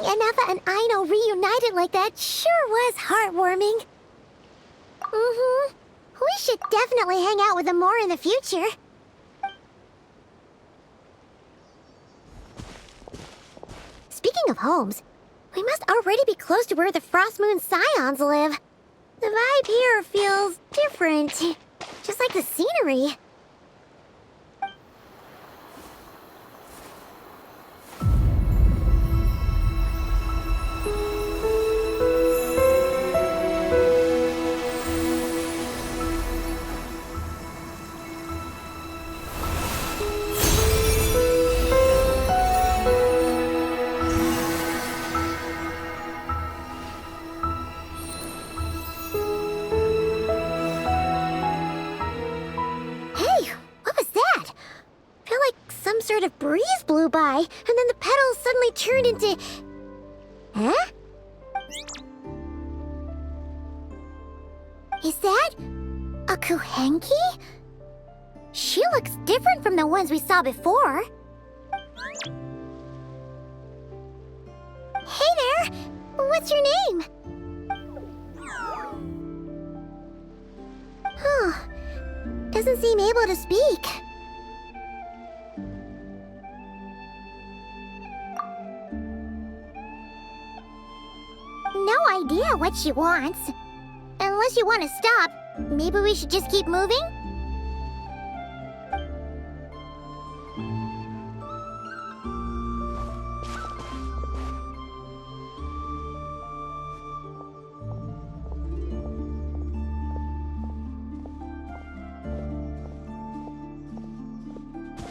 Seeing Anafa and Aino reunited like that sure was heartwarming. We should definitely hang out with them more in the future. Speaking of homes, we must already be close to where the Frost Moon Scions live. The vibe here feels different, just like the scenery. Sort of breeze blew by, and then the petals suddenly turned into... Huh? Is that... a Kuhenki? She looks different from the ones we saw before. Hey there! What's your name? Huh. Doesn't seem able to speak. No idea what she wants. Unless you want to stop, maybe we should just keep moving?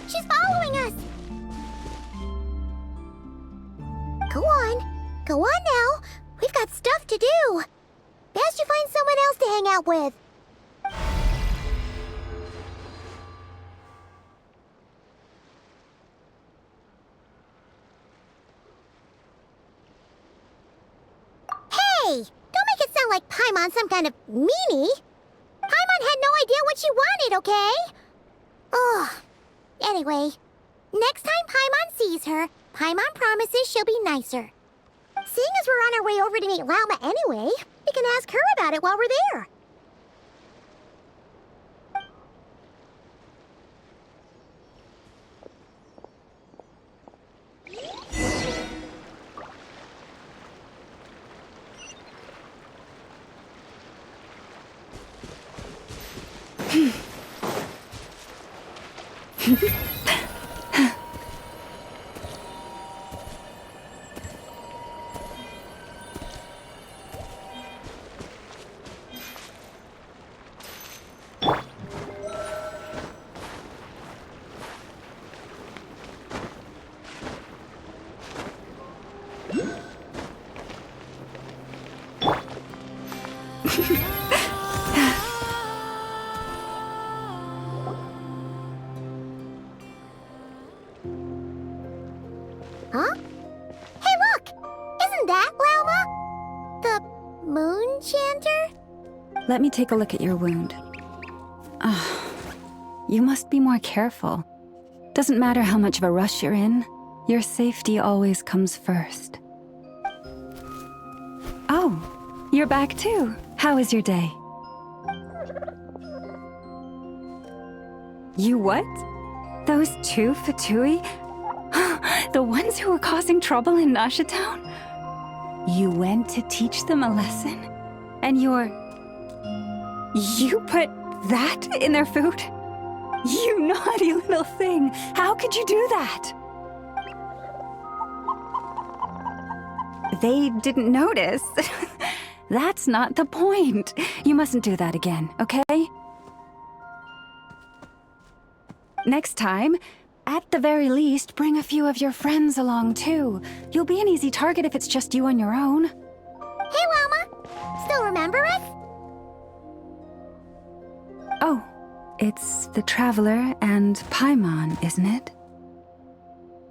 She's following us! Go on. Go on now. We've got stuff to do. Best you find someone else to hang out with. Hey! Don't make it sound like Paimon's some kind of meanie. Paimon had no idea what she wanted, okay? Ugh. Anyway, next time Paimon sees her, Paimon promises she'll be nicer. Seeing as we're on our way over to meet Lauma anyway, we can ask her about it while we're there. Huh? Hey, look! Isn't that Lauma? The moon chanter? Let me take a look at your wound. You must be more careful. Doesn't matter how much of a rush you're in, your safety always comes first. Oh, you're back too. How was your day? You what? Those two Fatui? The ones who were causing trouble in Nasha Town? You went to teach them a lesson? And you put that in their food? You naughty little thing! How could you do that? They didn't notice. That's not the point. You mustn't do that again, okay? Next time, at the very least, bring a few of your friends along too. You'll be an easy target if it's just you on your own. Hey, Lauma! Still remember us? Oh, it's the Traveler and Paimon, isn't it?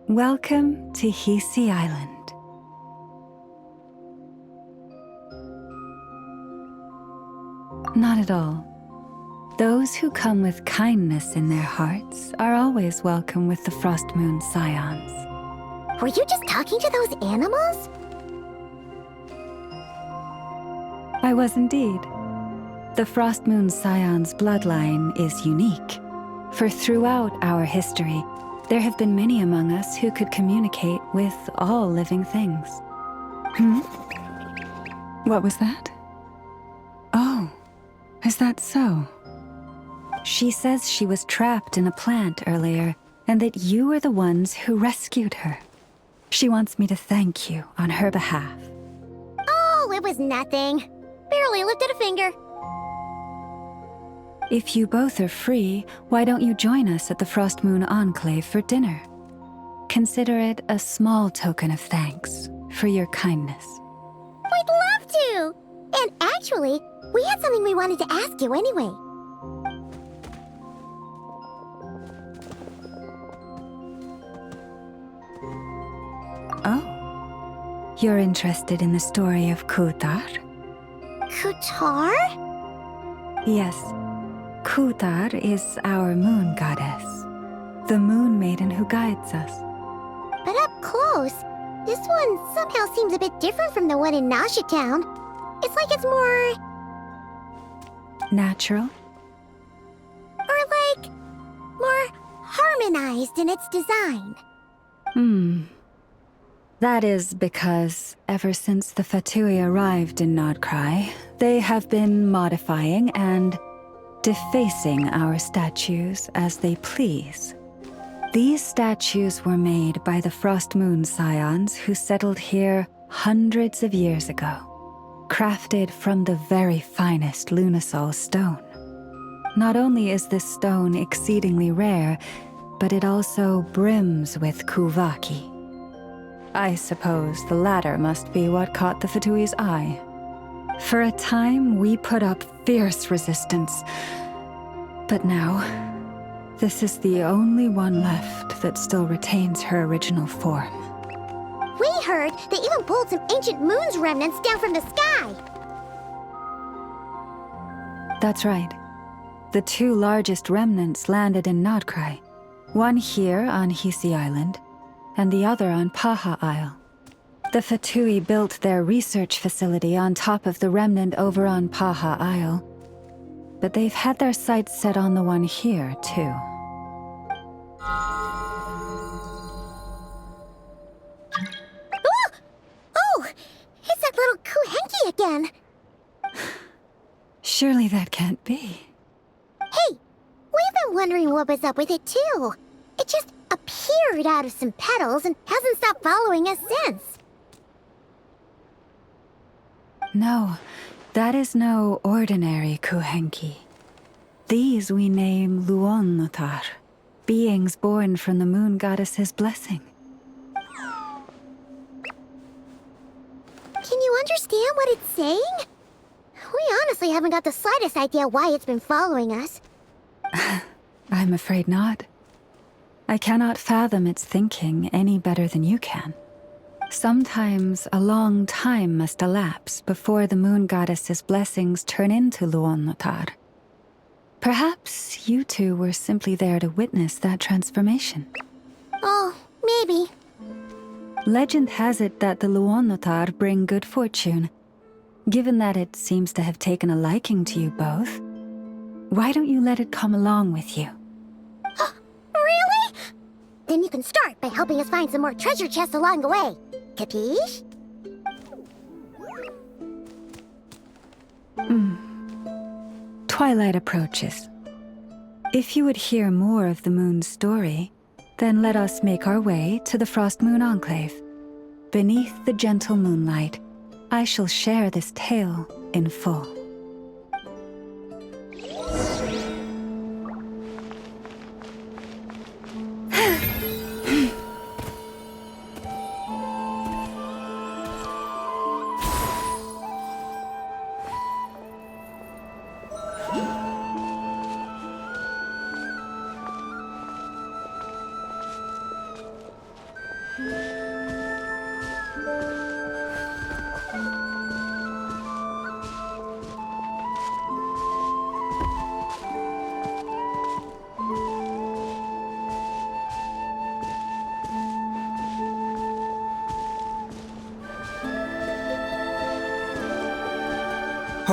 Welcome to Hisi Island. Not at all. Those who come with kindness in their hearts are always welcome with the Frost Moon Scions. Were you just talking to those animals? I was indeed. The Frost Moon Scion's bloodline is unique, for throughout our history, there have been many among us who could communicate with all living things. What was that? Oh, is that so? She says she was trapped in a plant earlier, and that you were the ones who rescued her. She wants me to thank you on her behalf. Oh, it was nothing. Barely lifted a finger. If you both are free, why don't you join us at the Frost Moon Enclave for dinner? Consider it a small token of thanks for your kindness. We'd love to! And actually, we had something we wanted to ask you anyway. Oh, you're interested in the story of Kutar? Kutar? Yes, Kutar is our moon goddess, the moon maiden who guides us. But up close, this one somehow seems a bit different from the one in Nasha Town. It's like it's more... Natural? or like... more harmonized in its design. That is because ever since the Fatui arrived in Nodcry, they have been modifying and defacing our statues as they please. These statues were made by the Frost Moon Scions who settled here hundreds of years ago, crafted from the very finest Lunasol stone. Not only is this stone exceedingly rare, but it also brims with Kuvaki. I suppose the latter must be what caught the Fatui's eye. For a time, we put up fierce resistance. But now, this is the only one left that still retains her original form. We heard they even pulled some ancient moon's remnants down from the sky. That's right. The two largest remnants landed in Nodcry. One here on Hisi Island, and the other on Paha Isle. The Fatui built their research facility on top of the remnant over on Paha Isle, but they've had their sights set on the one here, too. Oh! It's that little Kuhenki again! Surely that can't be. Hey! We've been wondering what was up with it, too. It just appeared out of some petals and hasn't stopped following us since. No, that is no ordinary Kuhenki. These we name Luonnotar, beings born from the moon goddess's blessing. Can you understand what it's saying? We honestly haven't got the slightest idea why it's been following us. I'm afraid not. I cannot fathom its thinking any better than you can. Sometimes a long time must elapse before the moon goddess's blessings turn into Luonnotar. Perhaps you two were simply there to witness that transformation. Oh, maybe. Legend has it that the Luonnotar bring good fortune. Given that it seems to have taken a liking to you both, why don't you let it come along with you? Really? Then you can start by helping us find some more treasure chests along the way. Capiche? Twilight approaches. If you would hear more of the moon's story, then let us make our way to the Frost Moon Enclave. Beneath the gentle moonlight, I shall share this tale in full.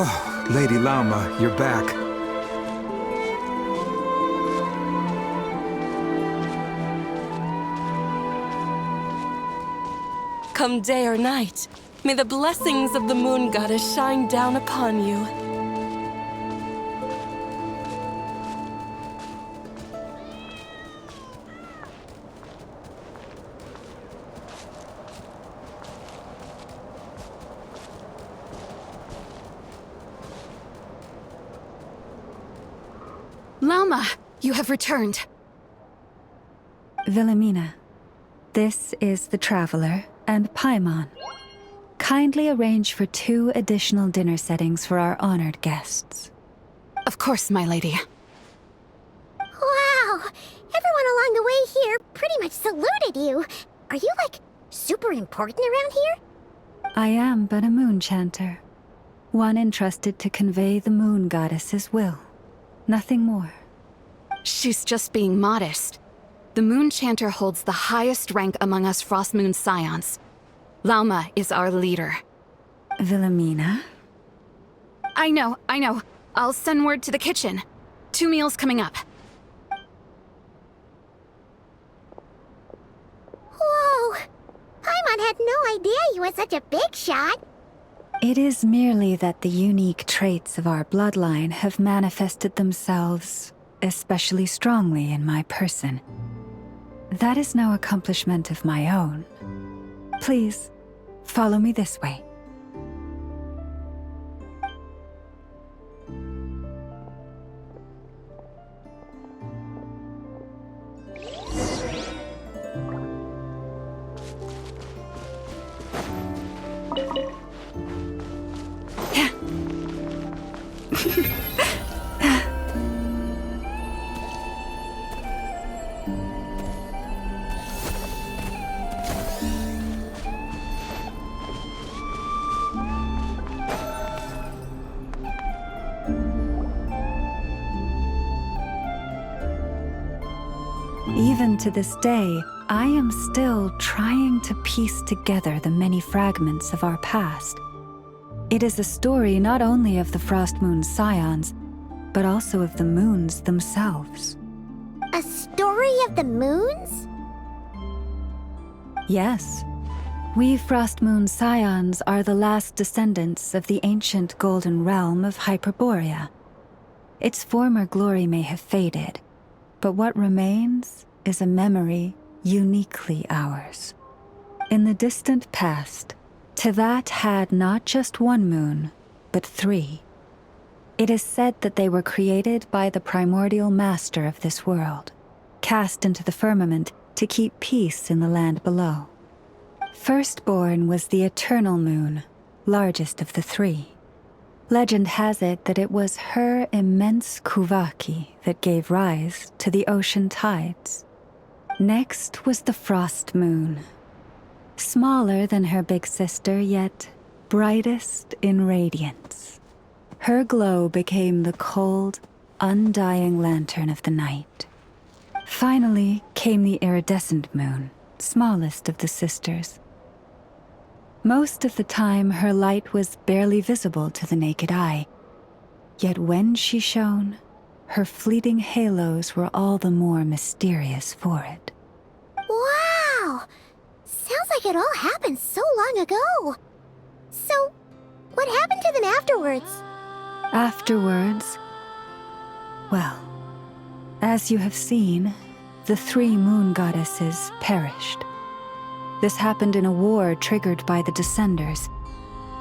Oh, Lady Lauma, you're back. Come day or night, may the blessings of the Moon Goddess shine down upon you. Lauma, you have returned. Wilhelmina, this is the Traveler and Paimon. Kindly arrange for 2 additional dinner settings for our honored guests. Of course, my lady. Wow! Everyone along the way here pretty much saluted you. Are you, like, super important around here? I am but a moon chanter, one entrusted to convey the moon goddess's will. Nothing more. She's just being modest. The Moon Chanter holds the highest rank among us Frost Moon Scions. Lauma is our leader. Wilhelmina? I know. I'll send word to the kitchen. 2 meals coming up. Whoa! Paimon had no idea you were such a big shot. It is merely that the unique traits of our bloodline have manifested themselves especially strongly in my person. That is no accomplishment of my own. Please, follow me this way. Even to this day, I am still trying to piece together the many fragments of our past. It is a story not only of the Frost Moon Scions, but also of the moons themselves. A story of the moons? Yes. We Frost Moon Scions are the last descendants of the ancient golden realm of Hyperborea. Its former glory may have faded, but what remains is a memory uniquely ours. In the distant past, Tevat had not just 1 moon, but 3. It is said that they were created by the primordial master of this world, cast into the firmament to keep peace in the land below. Firstborn was the eternal moon, largest of the 3. Legend has it that it was her immense kuvaki that gave rise to the ocean tides. Next was the frost moon. Smaller than her big sister, yet brightest in radiance. Her glow became the cold, undying lantern of the night. Finally came the iridescent moon, smallest of the sisters. Most of the time, her light was barely visible to the naked eye. Yet when she shone, her fleeting halos were all the more mysterious for it. Wow! Sounds like it all happened so long ago. So, what happened to them afterwards? Afterwards, well, as you have seen, the 3 moon goddesses perished. This happened in a war triggered by the Descenders,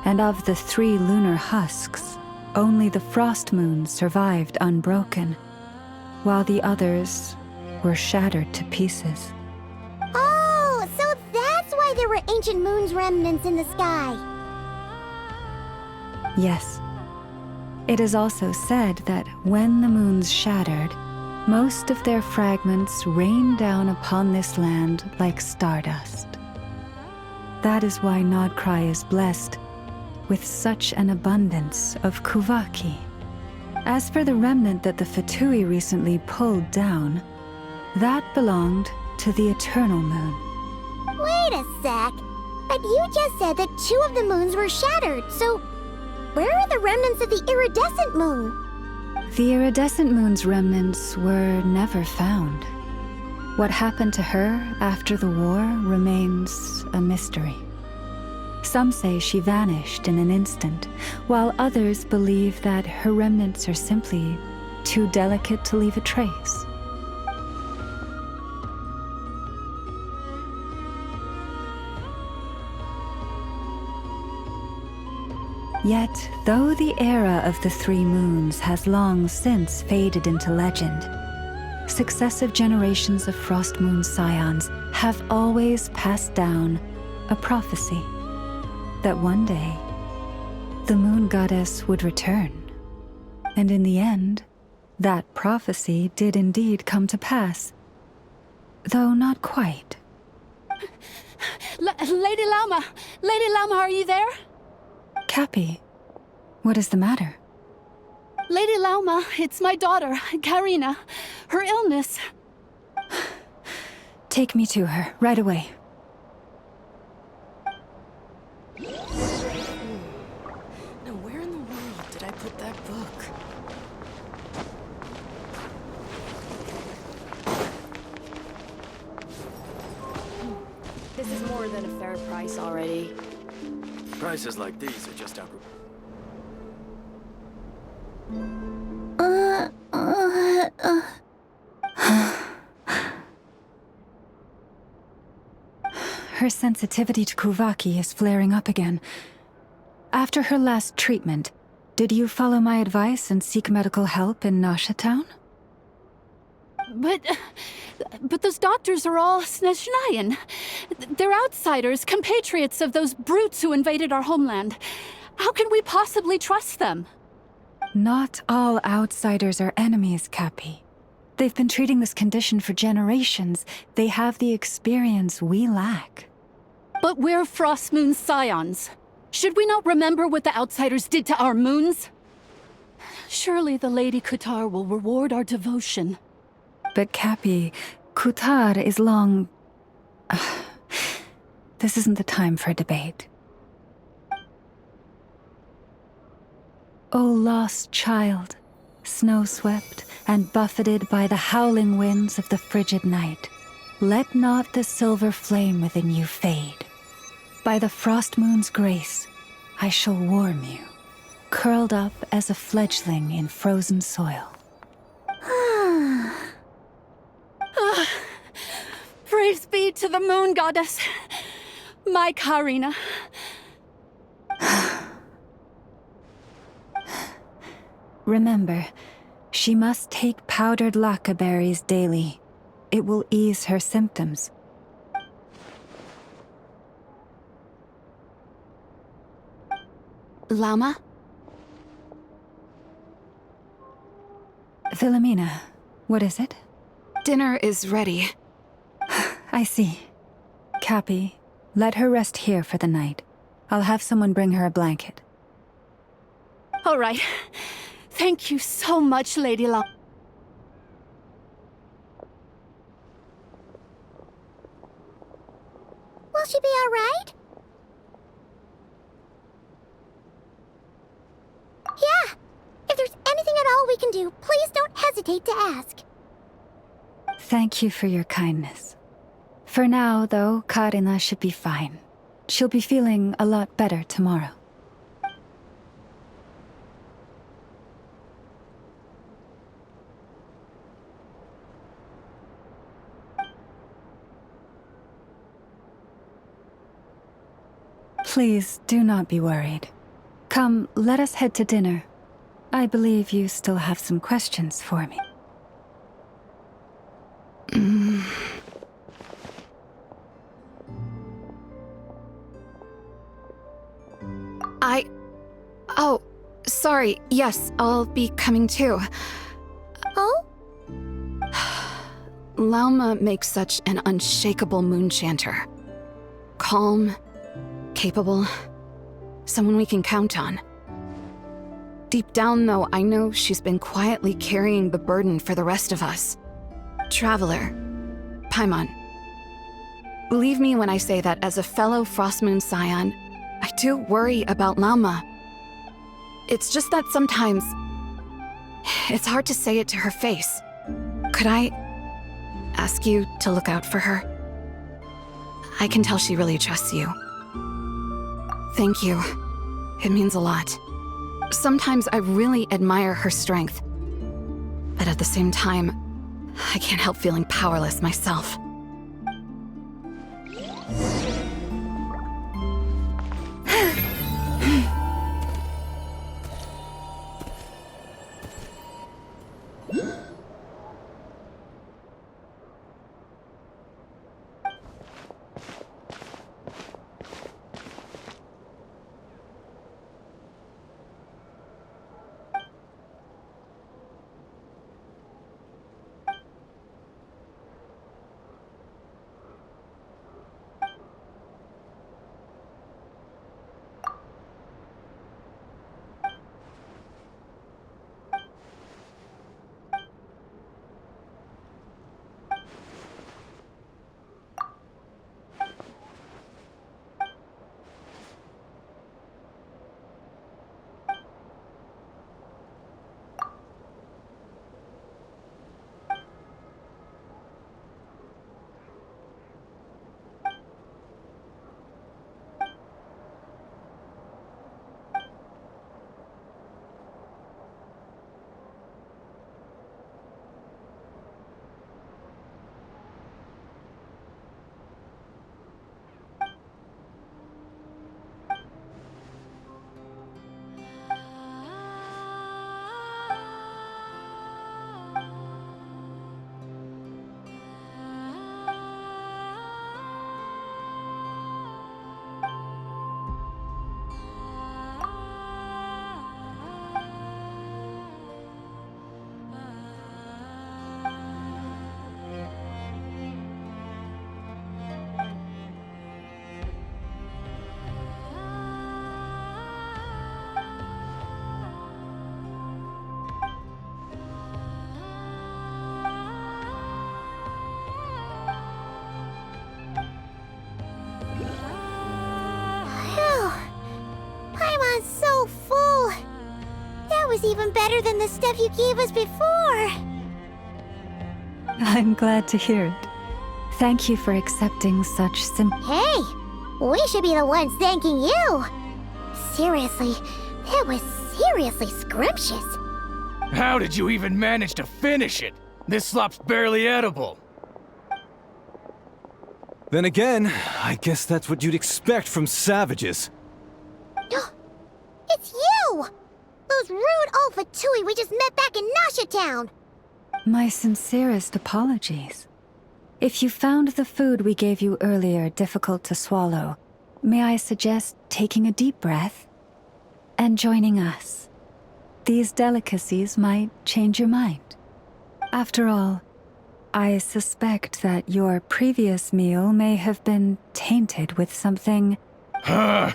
and of the 3 lunar husks, only the frost moons survived unbroken, while the others were shattered to pieces. Oh, so that's why there were ancient moon's remnants in the sky. Yes. It is also said that when the moons shattered, most of their fragments rained down upon this land like stardust. That is why Nodcry is blessed with such an abundance of kuvaki. As for the remnant that the Fatui recently pulled down, that belonged to the eternal moon. Wait a sec. But you just said that 2 of the moons were shattered, so Where are the remnants of the iridescent moon? The iridescent moon's remnants were never found. What happened to her after the war remains a mystery. Some say she vanished in an instant, while others believe that her remnants are simply too delicate to leave a trace. Yet, though the era of the three moons has long since faded into legend, successive generations of Frost Moon Scions have always passed down a prophecy that one day the moon goddess would return. And in the end, that prophecy did indeed come to pass, though not quite. Lady Lauma! Lady Lauma, are you there? Cappy, what is the matter? Lady Lauma, it's my daughter, Karina. Her illness. Take me to her, right away. Now where in the world did I put that book? This is more than a fair price already. Prices like these are just outrageous. Her sensitivity to Kuvaki is flaring up again. After her last treatment, did you follow my advice and seek medical help in Nasha Town? But those doctors are all Snezhnayan. They're outsiders, compatriots of those brutes who invaded our homeland. How can we possibly trust them? Not all outsiders are enemies, Cappy. They've been treating this condition for generations. They have the experience we lack. But we're Frost Moon Scions. Should we not remember what the outsiders did to our moons? Surely the Lady Kutar will reward our devotion. But Cappy, Kutar is long... This isn't the time for a debate. O lost child, snow-swept and buffeted by the howling winds of the frigid night, let not the silver flame within you fade. By the frost moon's grace, I shall warm you, curled up as a fledgling in frozen soil. Praise be to the moon goddess, my Karina. Remember, she must take powdered laka berries daily. It will ease her symptoms. Lauma? Philomena, what is it? Dinner is ready. I see. Cappy, let her rest here for the night. I'll have someone bring her a blanket. All right. Thank you so much, Lady Lauma. Will she be all right? Yeah. If there's anything at all we can do, please don't hesitate to ask. Thank you for your kindness. For now, though, Karina should be fine. She'll be feeling a lot better tomorrow. Please do not be worried. Come, let us head to dinner. I believe you still have some questions for me. Oh, sorry. Yes, I'll be coming too. Oh? Lauma makes such an unshakable moon chanter. Calm, capable, someone we can count on. Deep down, though, I know she's been quietly carrying the burden for the rest of us. Traveler, Paimon, believe me when I say that as a fellow Frost Moon Scion, I do worry about Lauma. It's just that sometimes it's hard to say it to her face. Could I ask you to look out for her? I can tell she really trusts you. Thank you. It means a lot. Sometimes I really admire her strength. But at the same time, I can't help feeling powerless myself. Even better than the stuff you gave us before. I'm glad to hear it. Thank you for accepting such Hey, we should be the ones thanking you. Seriously, that was seriously scrumptious. How did you even manage to finish it? This slop's barely edible. Then again, I guess that's what you'd expect from savages. It's you! Those rude old Fatui we just met back in Nasha Town! My sincerest apologies. If you found the food we gave you earlier difficult to swallow, may I suggest taking a deep breath and joining us? These delicacies might change your mind. After all, I suspect that your previous meal may have been tainted with something... Huh?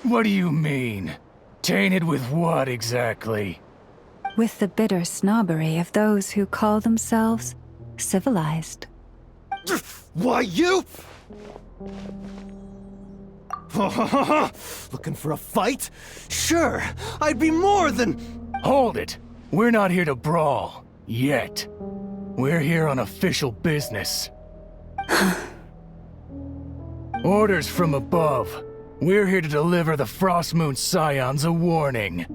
What do you mean? Tainted with what exactly? With the bitter snobbery of those who call themselves civilized. Why, you? Looking for a fight? Sure, I'd be more than... Hold it! We're not here to brawl. Yet. We're here on official business. Orders from above. We're here to deliver the Frostmoon Scions a warning.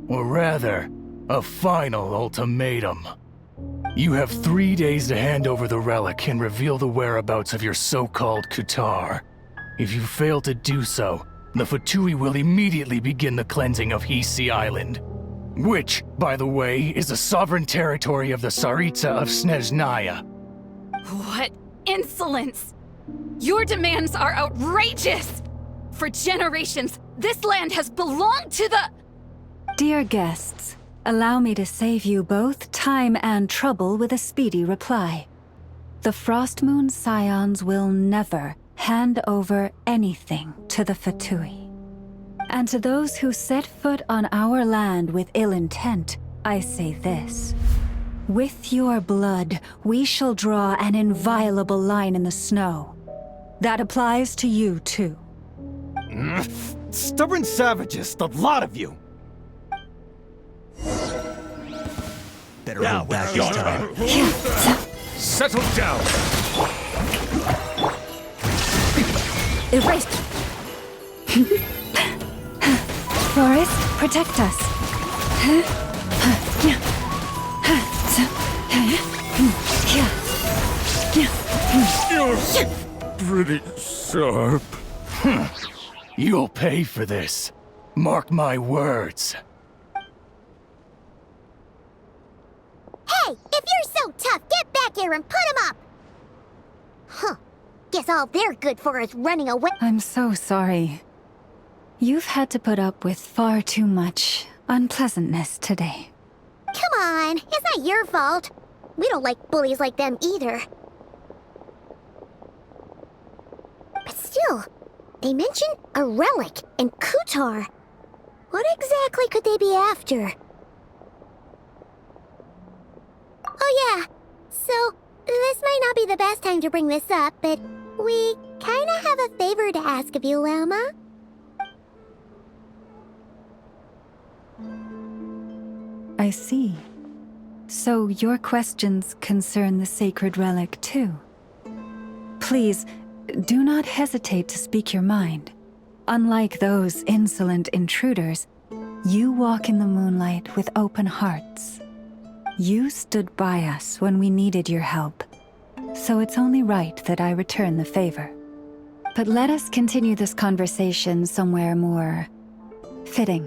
Or rather, a final ultimatum. You have 3 days to hand over the relic and reveal the whereabouts of your so-called Kutar. If you fail to do so, the Fatui will immediately begin the cleansing of Hisi Island. Which, by the way, is the sovereign territory of the Tsaritsa of Snezhnaya. What insolence! Your demands are outrageous! For generations, this land has belonged to the... Dear guests, allow me to save you both time and trouble with a speedy reply. The Frostmoon Scions will never hand over anything to the Fatui. And to those who set foot on our land with ill intent, I say this. With your blood, we shall draw an inviolable line in the snow. That applies to you, too. Stubborn savages, the lot of you! Better hold back this time. Settle down! Erased. Forest, protect us. You're pretty sharp. You'll pay for this. Mark my words. Hey, if you're so tough, get back here and put him up! Huh. Guess all they're good for is running away. I'm so sorry. You've had to put up with far too much unpleasantness today. Come on, it's not your fault. We don't like bullies like them either. But still, they mentioned a relic and Kutar. What exactly could they be after? Oh yeah, so this might not be the best time to bring this up, but we kinda have a favor to ask of you, Lama. I see. So your questions concern the sacred relic too. Please, do not hesitate to speak your mind. Unlike those insolent intruders, you walk in the moonlight with open hearts. You stood by us when we needed your help, so it's only right that I return the favor. But let us continue this conversation somewhere more fitting.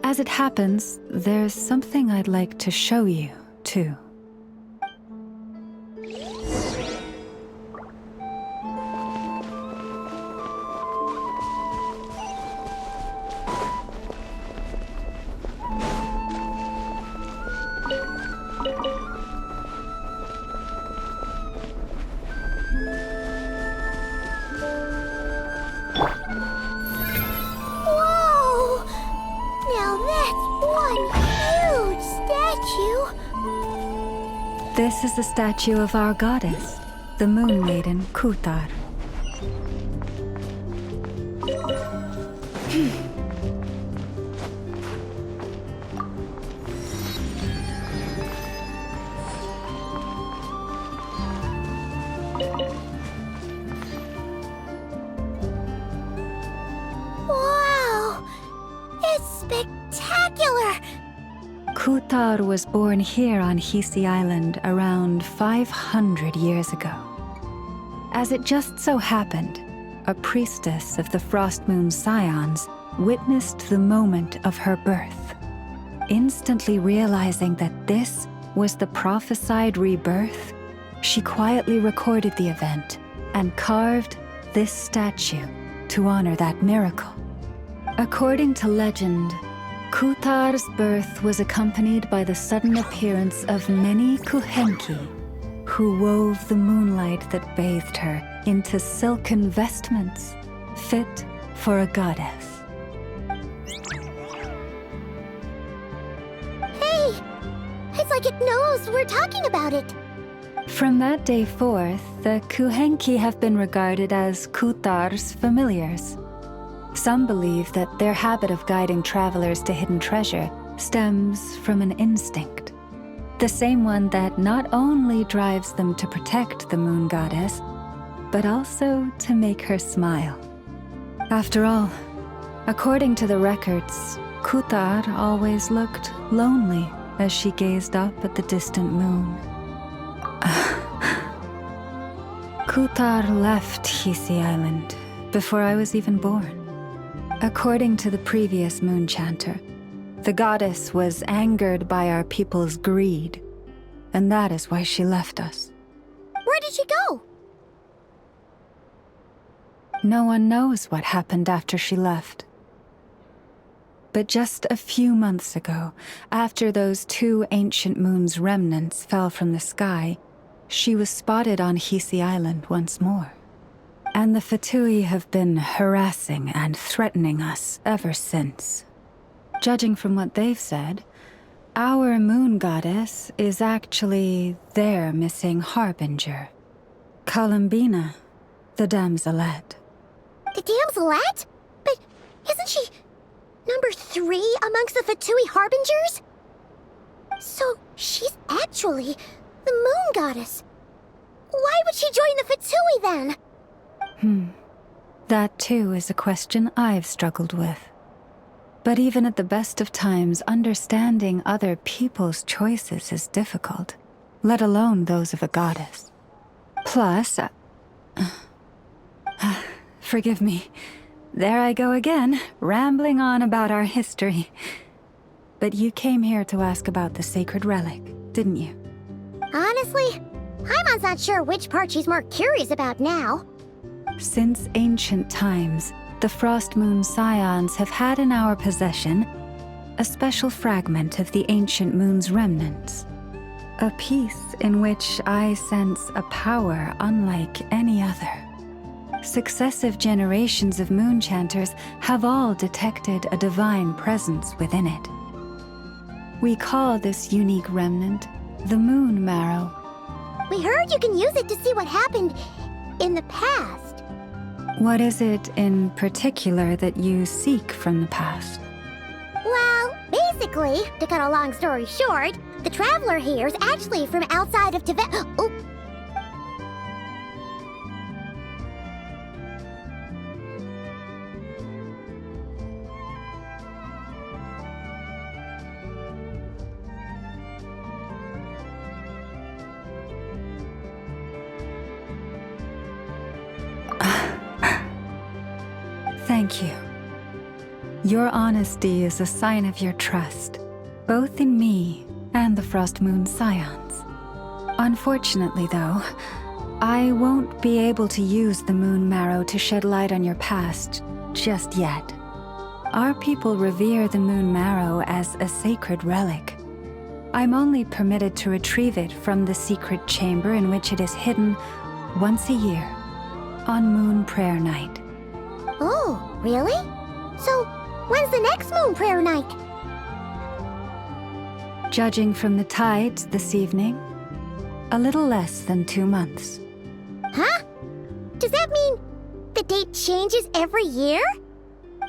As it happens, there's something I'd like to show you, too. Whoa! Now that's one huge statue! This is the statue of our goddess, the Moon Maiden Kutar. Wow! It's spectacular! Kutar was born here on Hisi Island around 500 years ago. As it just so happened, a priestess of the Frost Moon Scions witnessed the moment of her birth. Instantly realizing that this was the prophesied rebirth, she quietly recorded the event and carved this statue to honor that miracle. According to legend, Kutar's birth was accompanied by the sudden appearance of many Kuhenki, who wove the moonlight that bathed her into silken vestments fit for a goddess. Hey! It's like it knows we're talking about it. From that day forth, the Kuhenki have been regarded as Kutar's familiars. Some believe that their habit of guiding travelers to hidden treasure stems from an instinct. The same one that not only drives them to protect the moon goddess, but also to make her smile. After all, according to the records, Kutar always looked lonely as she gazed up at the distant moon. Kutar left Hisi Island before I was even born. According to the previous moon chanter, the goddess was angered by our people's greed, and that is why she left us. Where did she go? No one knows what happened after she left. But just a few months ago, after those two ancient moon's remnants fell from the sky, she was spotted on Hisi Island once more. And the Fatui have been harassing and threatening us ever since. Judging from what they've said, our moon goddess is actually their missing harbinger, Columbina, the damselette. The damselette? But isn't she number 3 amongst the Fatui Harbingers? So, she's actually the moon goddess. Why would she join the Fatui then? That too is a question I've struggled with. But even at the best of times, understanding other people's choices is difficult, let alone those of a goddess. Plus, forgive me. There I go again, rambling on about our history. But you came here to ask about the sacred relic, didn't you? Honestly, Paimon's not sure which part she's more curious about now. Since ancient times, the Frost Moon Scions have had in our possession a special fragment of the ancient moon's remnants. A piece in which I sense a power unlike any other. Successive generations of moonchanters have all detected a divine presence within it. We call this unique remnant the Moon Marrow. We heard you can use it to see what happened in the past. What is it in particular that you seek from the past? Well, basically, to cut a long story short, the traveler here is actually from outside of Tibet. Oh. Thank you. Your honesty is a sign of your trust, both in me and the Frost Moon Scions. Unfortunately, though, I won't be able to use the Moon Marrow to shed light on your past just yet. Our people revere the Moon Marrow as a sacred relic. I'm only permitted to retrieve it from the secret chamber in which it is hidden once a year, on Moon Prayer Night. Oh, really? So, when's the next moon prayer night? Judging from the tides this evening, a little less than 2 months. Huh? Does that mean the date changes every year?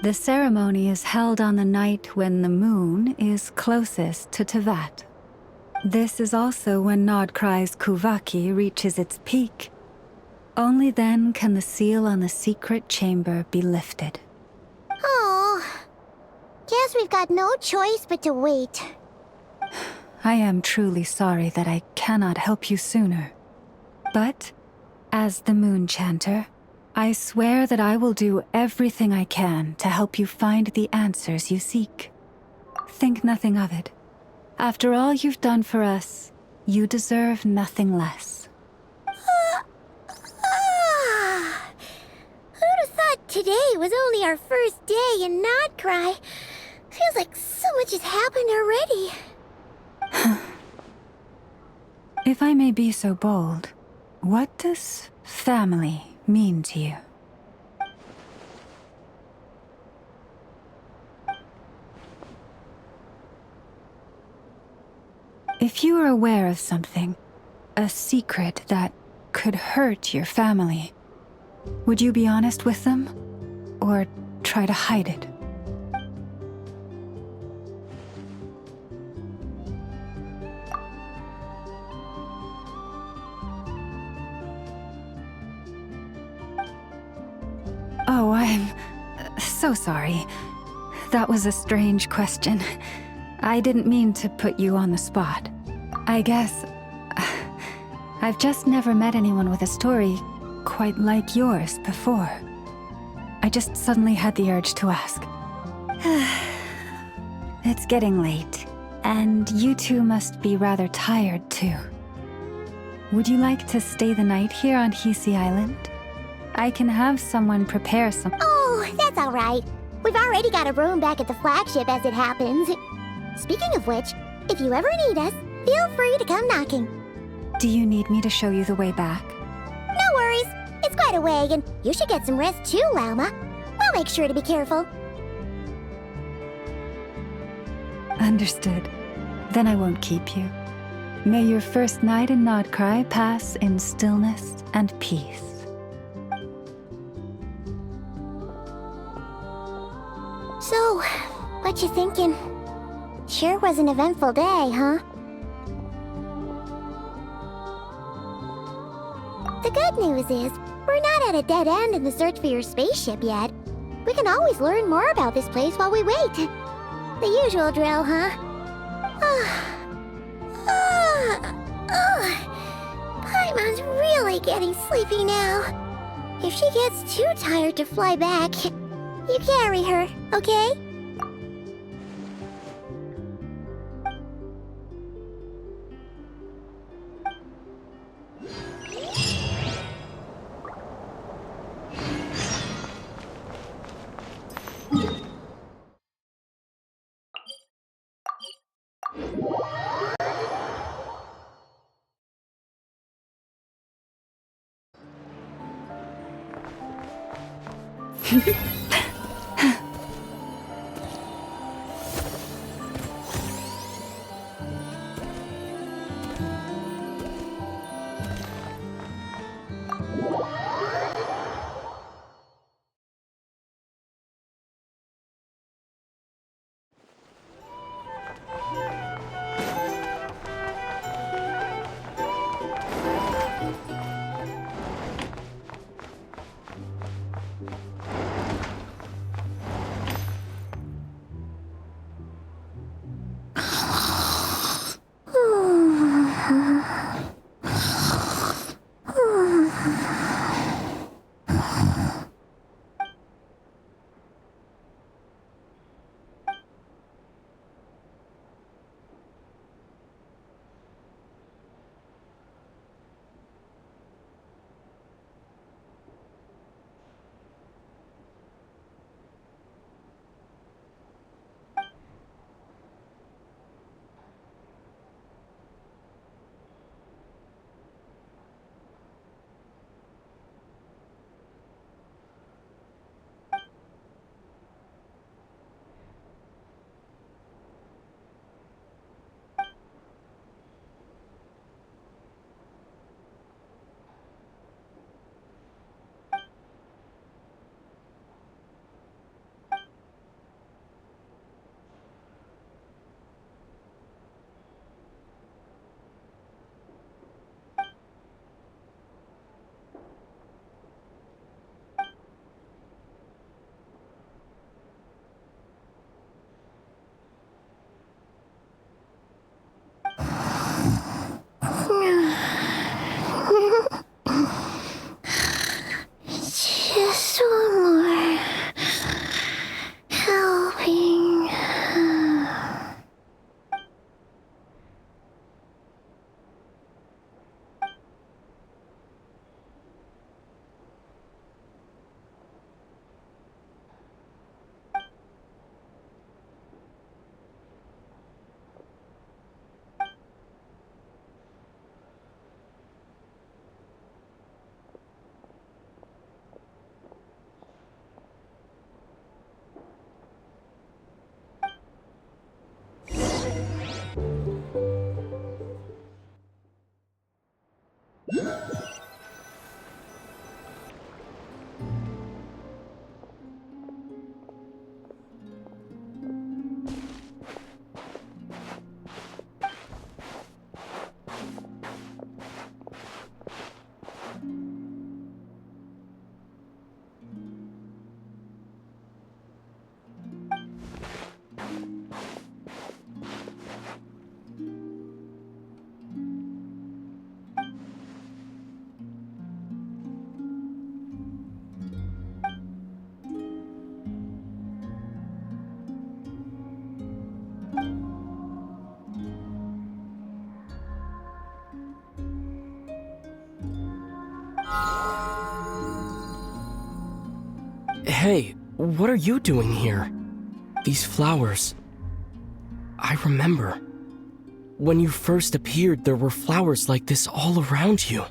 The ceremony is held on the night when the moon is closest to Tevat. This is also when Nodcry's Kuvaki reaches its peak. Only then can the seal on the secret chamber be lifted. Oh, guess we've got no choice but to wait. I am truly sorry that I cannot help you sooner. But, as the Moon Chanter, I swear that I will do everything I can to help you find the answers you seek. Think nothing of it. After all you've done for us, you deserve nothing less. Who'd have thought today was only our first day in Nodcry? Feels like so much has happened already. If I may be so bold, what does family mean to you? If you are aware of something, a secret that could hurt your family, would you be honest with them? Or try to hide it? Oh, I'm so sorry. That was a strange question. I didn't mean to put you on the spot. I guess I've just never met anyone with a story quite like yours before. I just suddenly had the urge to ask. It's getting late, and you two must be rather tired too. Would you like to stay the night here on Hisi Island? I can have someone prepare some— Oh, that's all right. We've already got a room back at the flagship as it happens. Speaking of which, if you ever need us, feel free to come knocking. Do you need me to show you the way back? No worries. It's quite a way, and you should get some rest too, Lauma. We'll make sure to be careful. Understood. Then I won't keep you. May your first night in Nodcry pass in stillness and peace. So, what you thinking? Sure was an eventful day, huh? The good news is, we're not at a dead end in the search for your spaceship yet. We can always learn more about this place while we wait. The usual drill, huh? Paimon's really getting sleepy now. If she gets too tired to fly back, you carry her, okay? Just one more helping. Hey, what are you doing here? These flowers. I remember. When you first appeared, there were flowers like this all around you.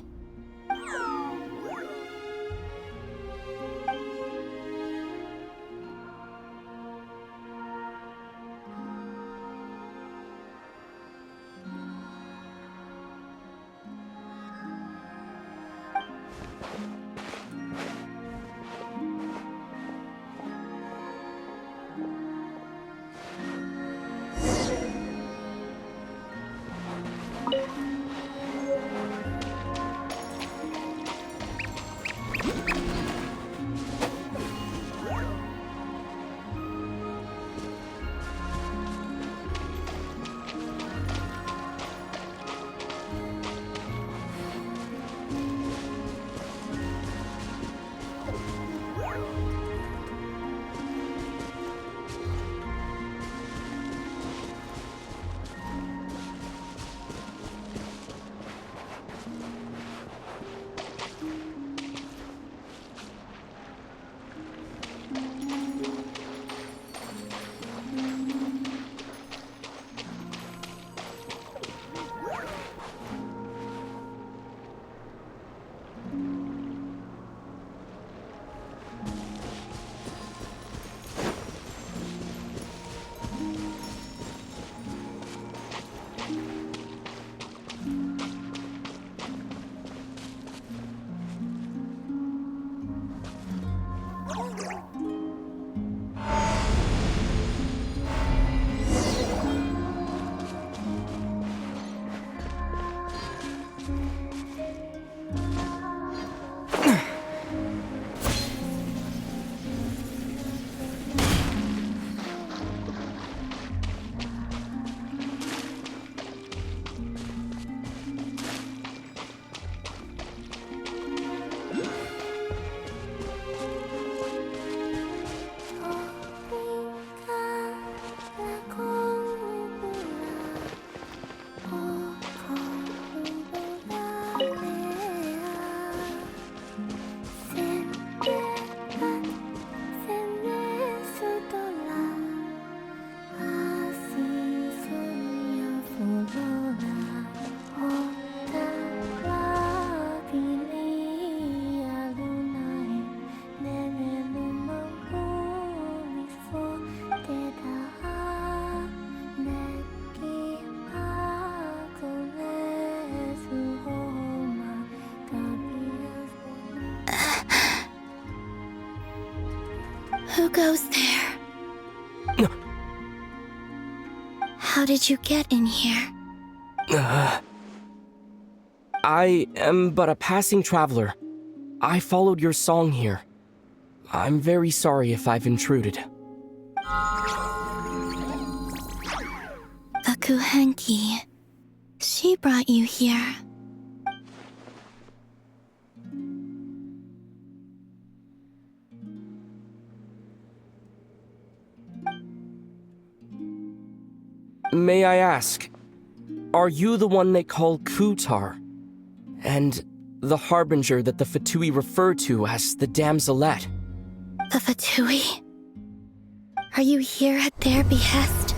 Who goes there? How did you get in here? I am but a passing traveler. I followed your song here. I'm very sorry if I've intruded. The Kuhenki. She brought you here. May I ask, are you the one they call Kutar? And the harbinger that the Fatui refer to as the Damselette? The Fatui? Are you here at their behest?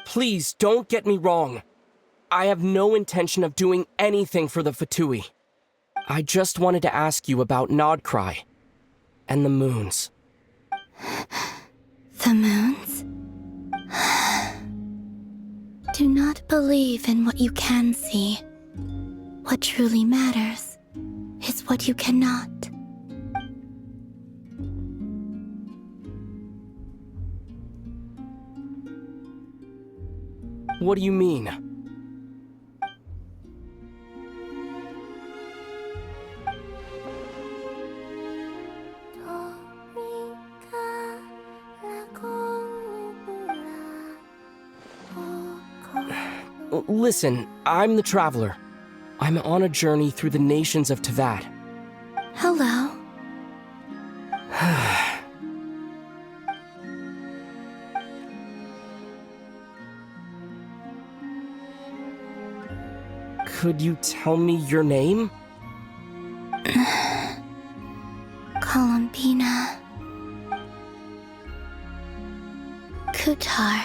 Please don't get me wrong. I have no intention of doing anything for the Fatui. I just wanted to ask you about Nodcry and the moons. The moons? Do not believe in what you can see. What truly matters is what you cannot. What do you mean? Listen, I'm the Traveler. I'm on a journey through the nations of Teyvat. Hello. Could you tell me your name? Columbina. Kutar.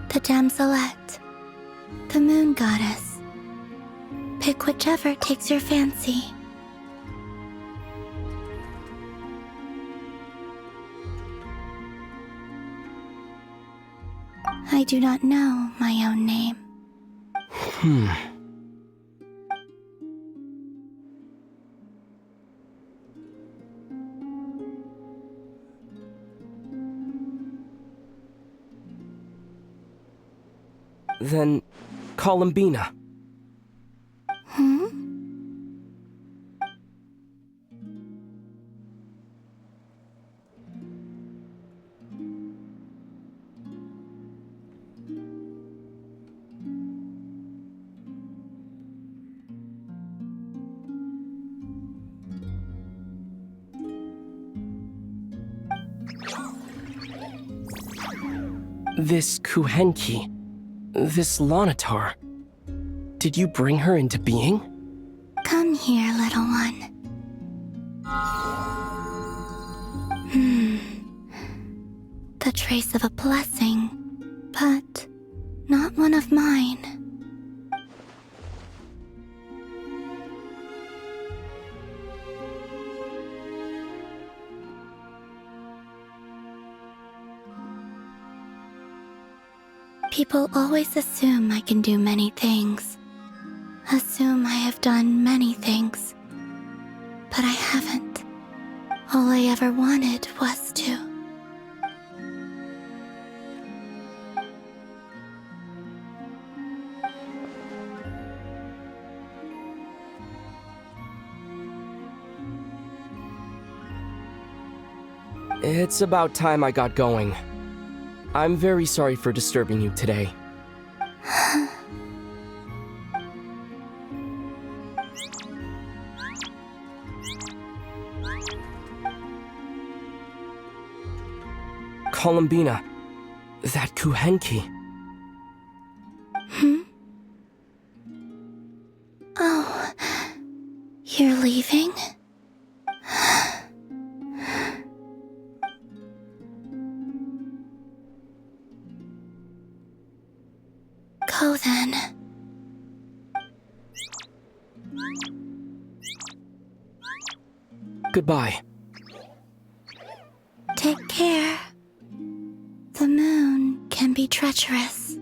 The Damselette. The moon goddess. Pick whichever takes your fancy. I do not know my own name. Then, Columbina. This Kuhenki, this Lanatar, did you bring her into being? Come here, little one. The trace of a blessing, but not one of mine. People always assume I can do many things. Assume I have done many things. But I haven't. All I ever wanted was to. It's about time I got going. I'm very sorry for disturbing you today. Columbina, that Kuhenki. Oh, you're leaving? Go then. Goodbye. Take care. The moon can be treacherous.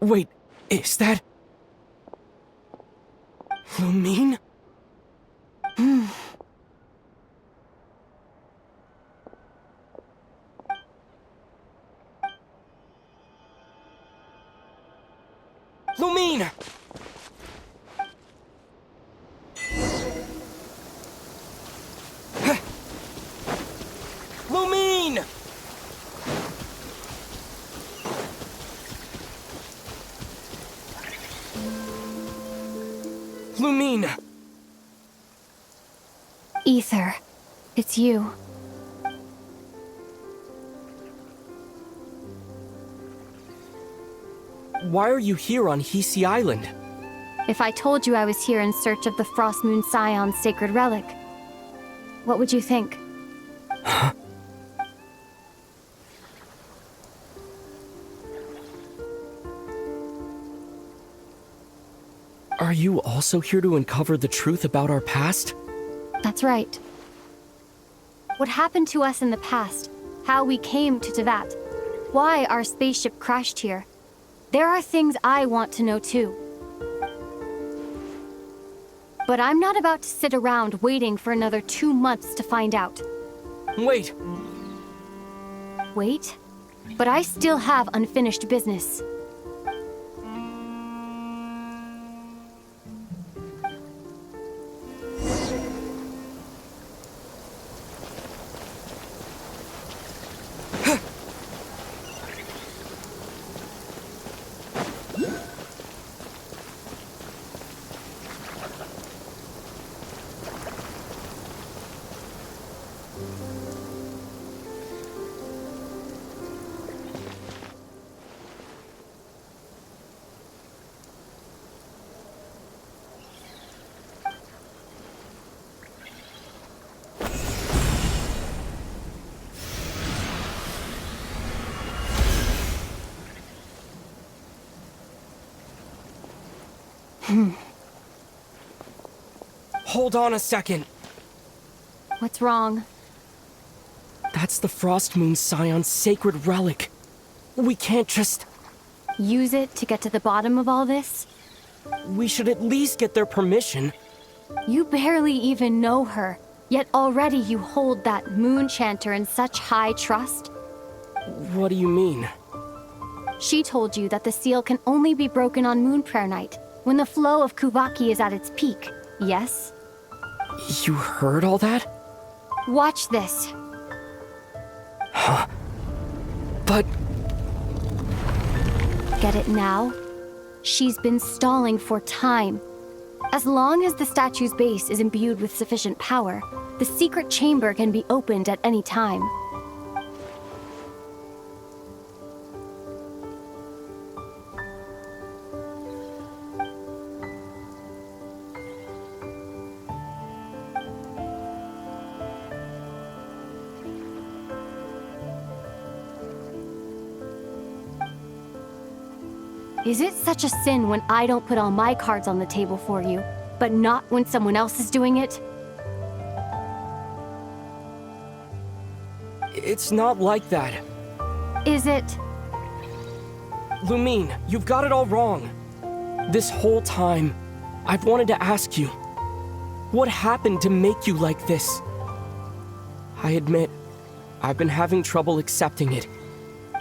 Wait, is that... Lumine? Lumine! Lumine! Lumine! Ether, it's you. Why are you here on Hisi Island? If I told you I was here in search of the Frost Moon Scion's sacred relic, what would you think? Are you also here to uncover the truth about our past? That's right. What happened to us in the past, how we came to Tevat, why our spaceship crashed here. There are things I want to know too. But I'm not about to sit around waiting for another 2 months to find out. Wait! Wait? But I still have unfinished business. Hold on a second. What's wrong? That's the Frost Moon Scion's sacred relic. We can't just... Use it to get to the bottom of all this? We should at least get their permission. You barely even know her, yet already you hold that moon chanter in such high trust? What do you mean? She told you that the seal can only be broken on Moon Prayer Night, when the flow of Kuvaki is at its peak, yes? You heard all that? Watch this. Huh? But... Get it now? She's been stalling for time. As long as the statue's base is imbued with sufficient power, the secret chamber can be opened at any time. Is it such a sin when I don't put all my cards on the table for you, but not when someone else is doing it? It's not like that. Is it? Lumine, you've got it all wrong. This whole time, I've wanted to ask you, what happened to make you like this? I admit, I've been having trouble accepting it.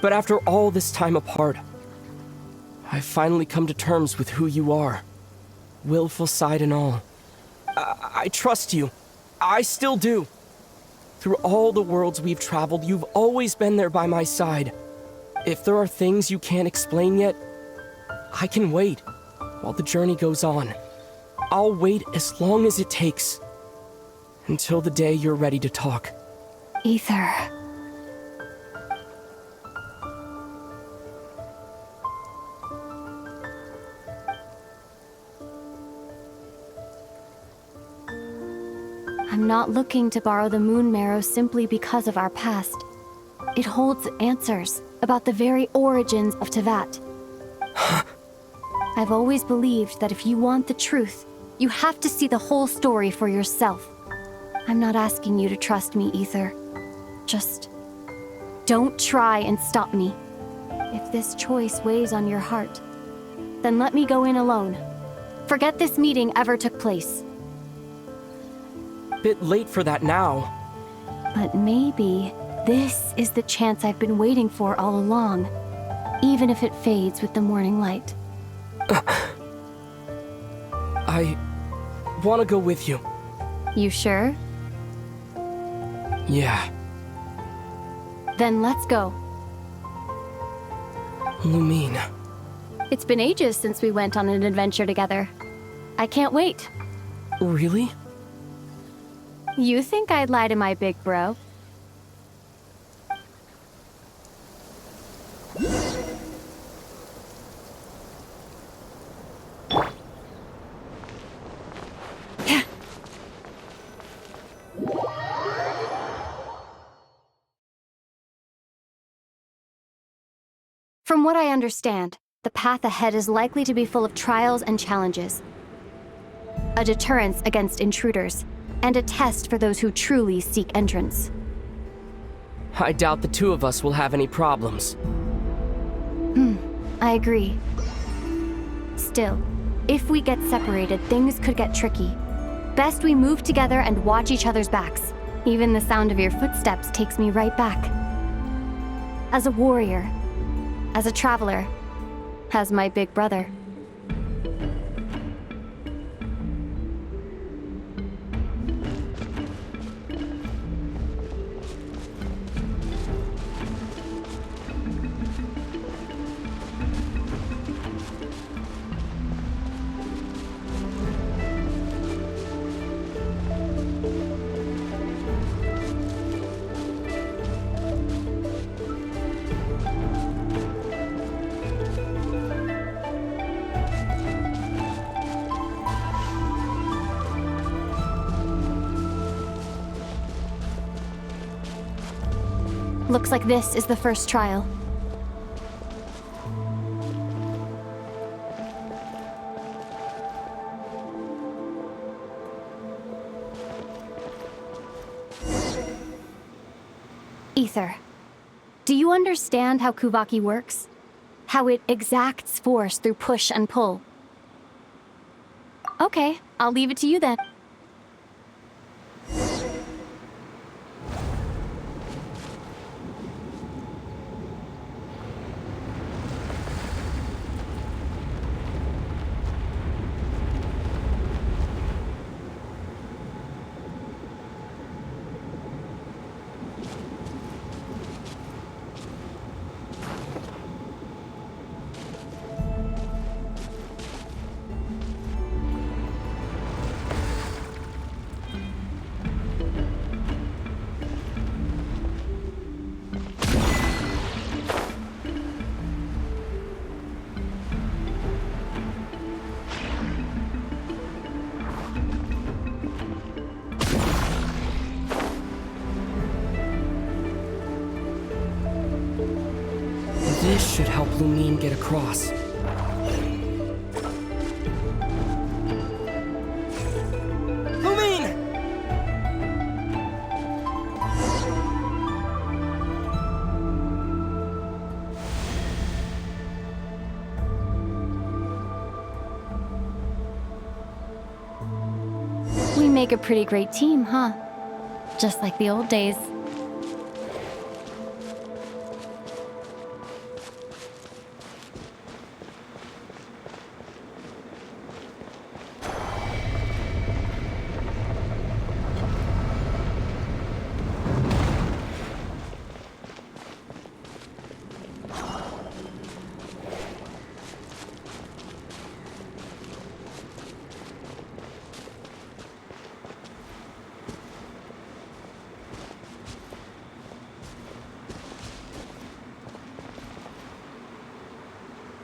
But after all this time apart, I've finally come to terms with who you are. Willful side and all. I trust you. I still do. Through all the worlds we've traveled, you've always been there by my side. If there are things you can't explain yet, I can wait while the journey goes on. I'll wait as long as it takes. Until the day you're ready to talk. Ether. I'm not looking to borrow the moon marrow simply because of our past. It holds answers about the very origins of Tevat. I've always believed that if you want the truth, you have to see the whole story for yourself. I'm not asking you to trust me, Ether. Just don't try and stop me. If this choice weighs on your heart, Then let me go in alone. Forget this meeting ever took place. Bit late for that now. But maybe this is the chance I've been waiting for all along, even if it fades with the morning light. I want to go with you. You sure? Yeah. Then let's go. Lumine. It's been ages since we went on an adventure together. I can't wait. Really? You think I'd lie to my big bro? From what I understand, the path ahead is likely to be full of trials and challenges. A deterrence against intruders, and a test for those who truly seek entrance. I doubt the two of us will have any problems. I agree. Still, if we get separated, things could get tricky. Best we move together and watch each other's backs. Even the sound of your footsteps takes me right back. As a warrior, as a traveler, as my big brother. Looks like this is the first trial. Ether. Do you understand how Kuvaki works? How it exacts force through push and pull? Okay, I'll leave it to you then. This should help Lumine get across. Lumine! We make a pretty great team, huh? Just like the old days.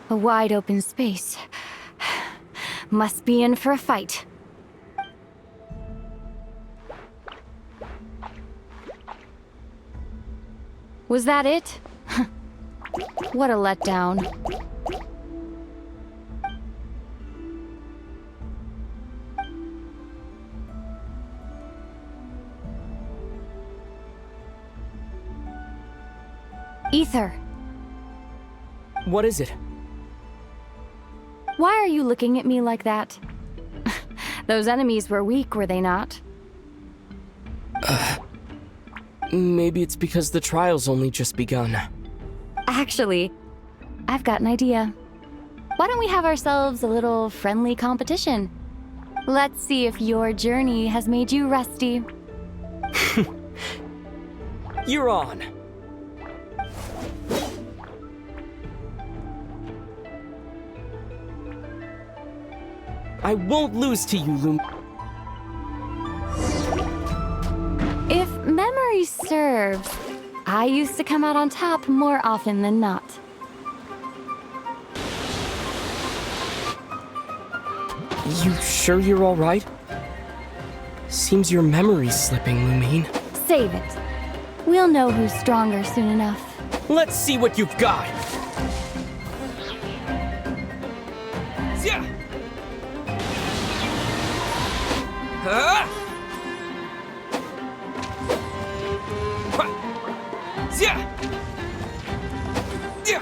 A wide open space. Must be in for a fight. Was that it? What a letdown. Ether. What is it? Why are you looking at me like that? Those enemies were weak, were they not? Maybe it's because the trial's only just begun. Actually, I've got an idea. Why don't we have ourselves a little friendly competition? Let's see if your journey has made you rusty. You're on. I won't lose to you, Lum. If memory serves, I used to come out on top more often than not. You sure you're all right? Seems your memory's slipping, Lumine. Save it. We'll know who's stronger soon enough. Let's see what you've got. Yeah. Huh? Yeah. Yeah.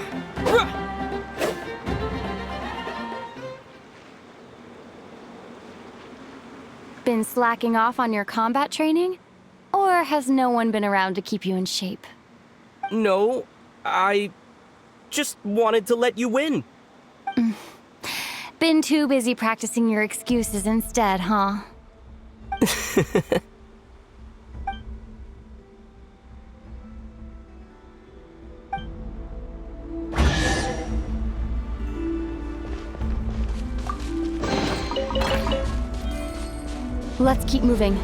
Been slacking off on your combat training? Or has no one been around to keep you in shape? No, I just wanted to let you win. Been too busy practicing your excuses instead, huh? Let's keep moving.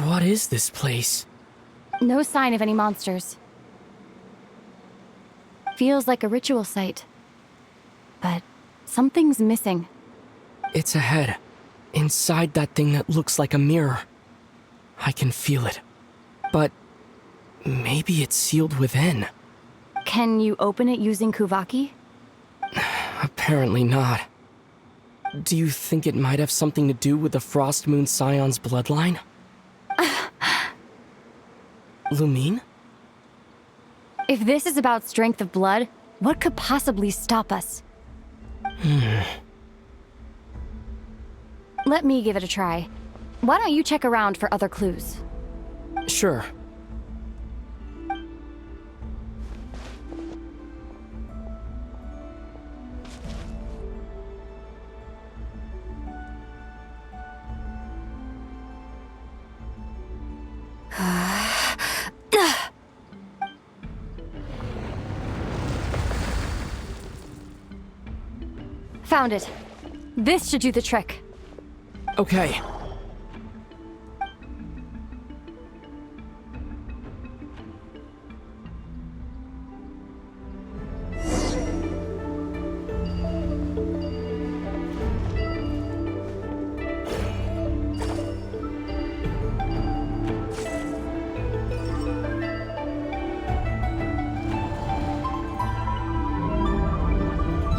What is this place? No sign of any monsters. Feels like a ritual site. But something's missing. It's ahead. Inside that thing that looks like a mirror. I can feel it. But maybe it's sealed within. Can you open it using Kuvaki? Apparently not. Do you think it might have something to do with the Frost Moon Scion's bloodline? Lumine? If this is about strength of blood, what could possibly stop us? Let me give it a try. Why don't you check around for other clues? Sure. Found it. This should do the trick. Okay.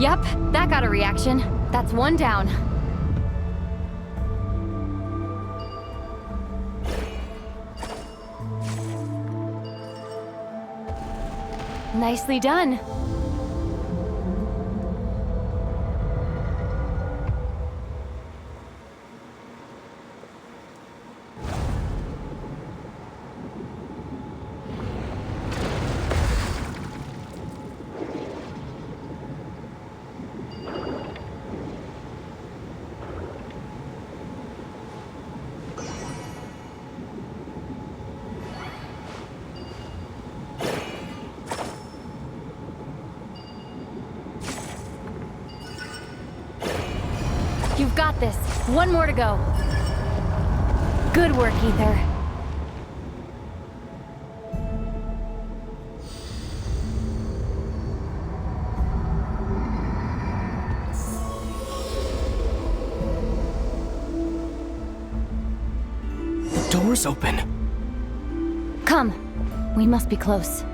Yep, that got a reaction. That's one down. Nicely done. You've got this. One more to go. Good work, Ether. The door's open. Come. We must be close.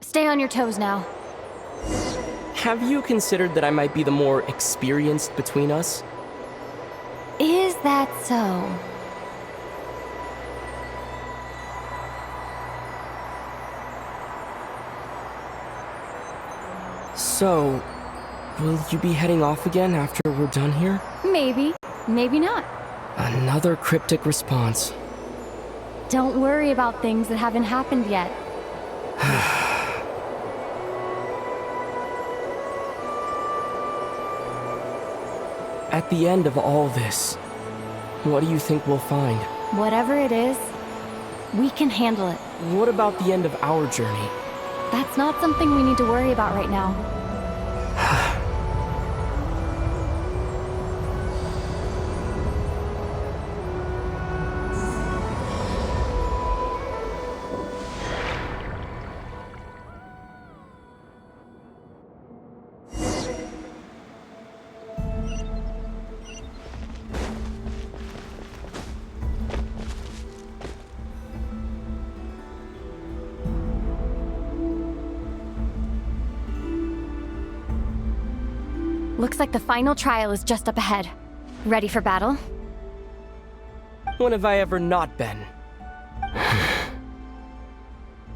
Stay on your toes now. Have you considered that I might be the more experienced between us? Is that so? So, will you be heading off again after we're done here? Maybe. Maybe not. Another cryptic response. Don't worry about things that haven't happened yet. At the end of all this, what do you think we'll find? Whatever it is, we can handle it. What about the end of our journey? That's not something we need to worry about right now. Looks like the final trial is just up ahead. Ready for battle? When have I ever not been?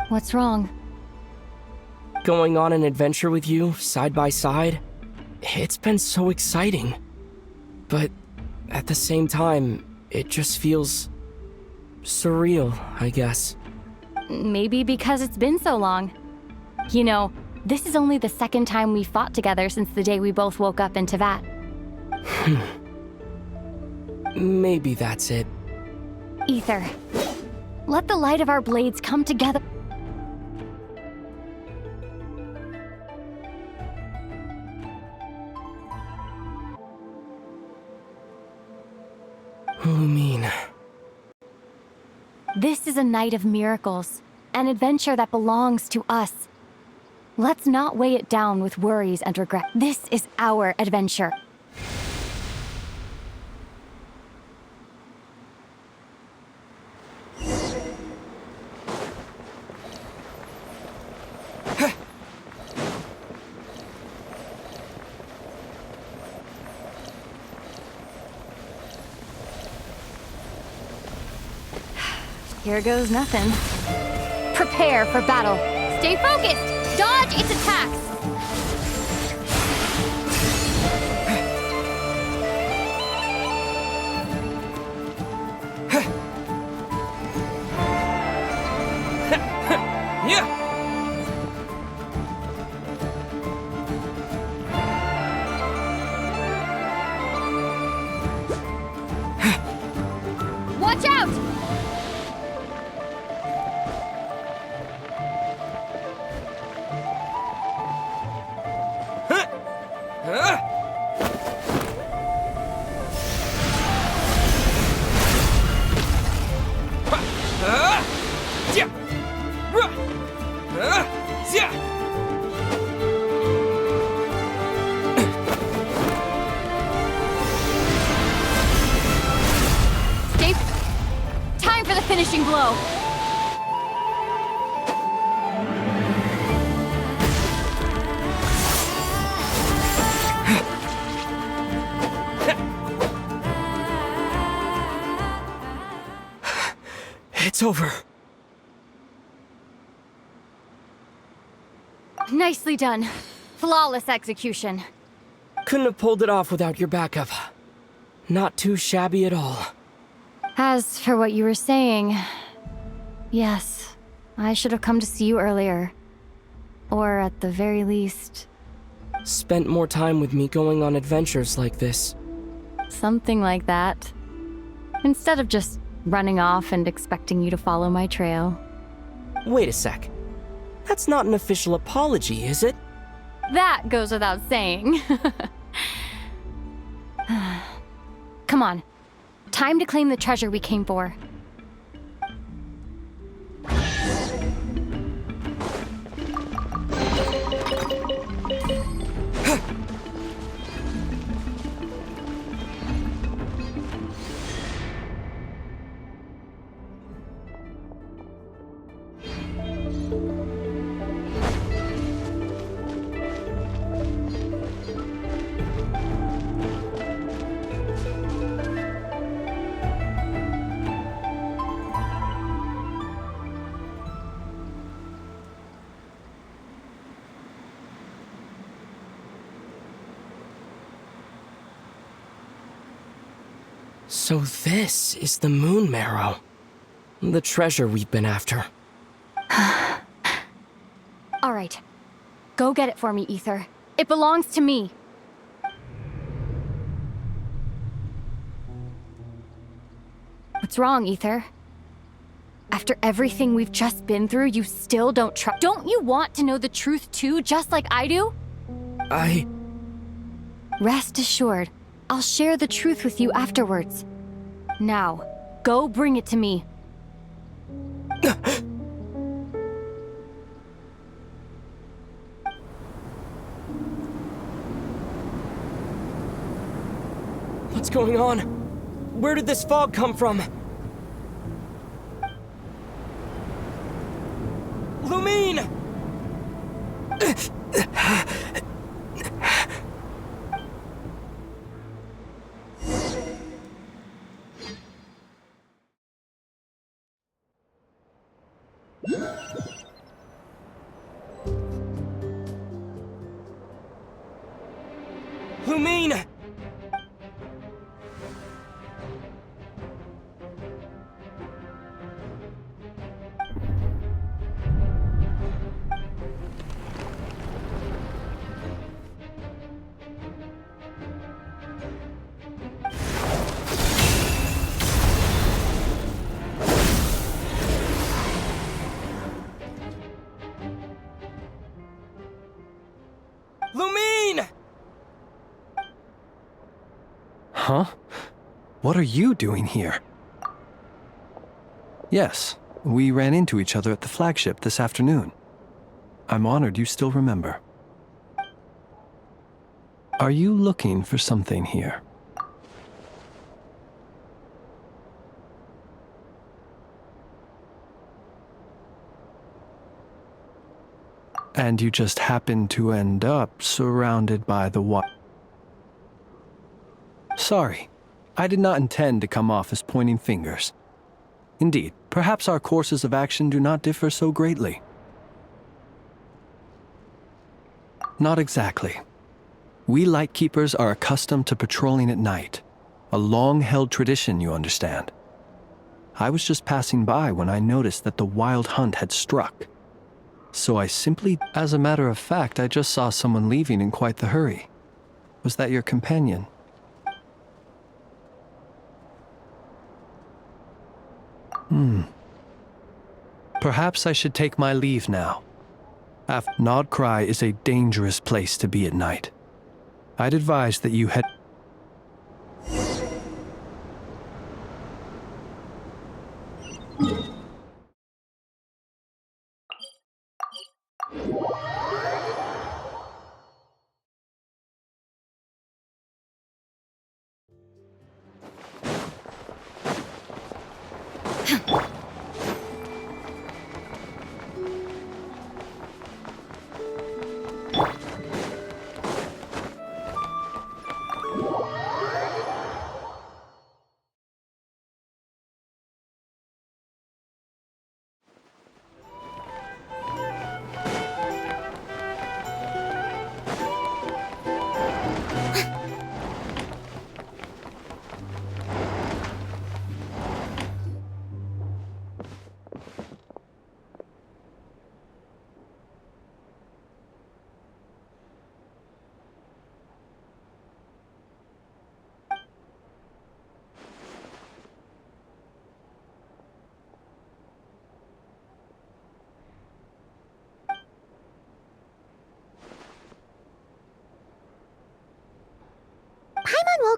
What's wrong? Going on an adventure with you, side by side, it's been so exciting. But at the same time, it just feels surreal, I guess. Maybe because it's been so long. You know, this is only the second time we fought together since the day we both woke up in Teyvat. Maybe that's it. Ether, let the light of our blades come together. Lumine. This is a night of miracles, an adventure that belongs to us. Let's not weigh it down with worries and regret. This is our adventure. Here goes nothing. Prepare for battle. Stay focused! Dodge its attacks! Watch out! Stay. Time for the finishing blow. It's over. Nicely done. Flawless execution. Couldn't have pulled it off without your backup. Not too shabby at all. As for what you were saying, Yes, I should have come to see you earlier. Or at the very least, Spent more time with me going on adventures like this. something like that. Instead of just running off and expecting you to follow my trail. Wait a sec. That's not an official apology, is it? That goes without saying. Come on. Time to claim the treasure we came for. So this is the moon marrow. The treasure we've been after. All right. Go get it for me, Ether. It belongs to me. What's wrong, Ether? After everything we've just been through, you still don't trust. Don't you want to know the truth too, just like I do? Rest assured, I'll share the truth with you afterwards. Now, go bring it to me. What's going on? Where did this fog come from? Lumine! Lumine! Lumine! Huh? What are you doing here? Yes, we ran into each other at the flagship this afternoon. I'm honored you still remember. Are you looking for something here? And you just happened to end up surrounded by the what? Sorry, I did not intend to come off as pointing fingers. Indeed, perhaps our courses of action do not differ so greatly. Not exactly. We Lightkeepers are accustomed to patrolling at night. A long-held tradition, you understand. I was just passing by when I noticed that the wild hunt had struck. So I simply... As a matter of fact, I just saw someone leaving in quite the hurry. Was that your companion? Perhaps I should take my leave now. Nodcry is a dangerous place to be at night. I'd advise that you head...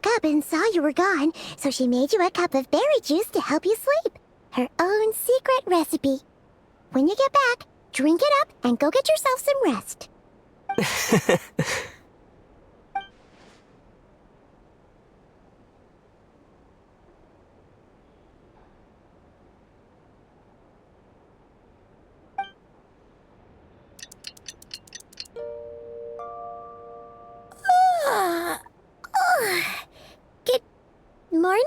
woke up and saw you were gone, so she made you a cup of berry juice to help you sleep. Her own secret recipe. When you get back, drink it up and go get yourself some rest. Good morning?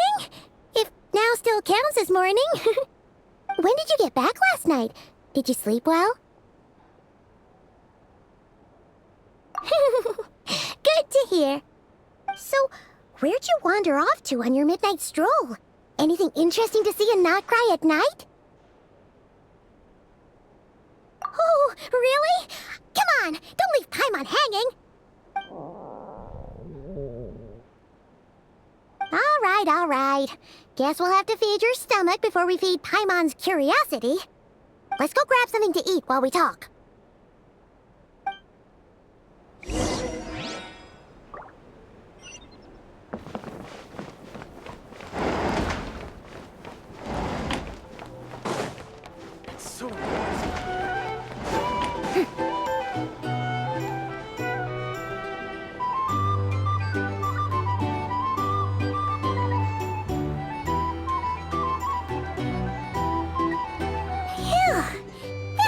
If now still counts as morning. When did you get back last night? Did you sleep well? Good to hear. So, where'd you wander off to on your midnight stroll? Anything interesting to see in Notcry at night? Oh, really? Come on, don't leave Paimon hanging. All right. Guess we'll have to feed your stomach before we feed Paimon's curiosity. Let's go grab something to eat while we talk.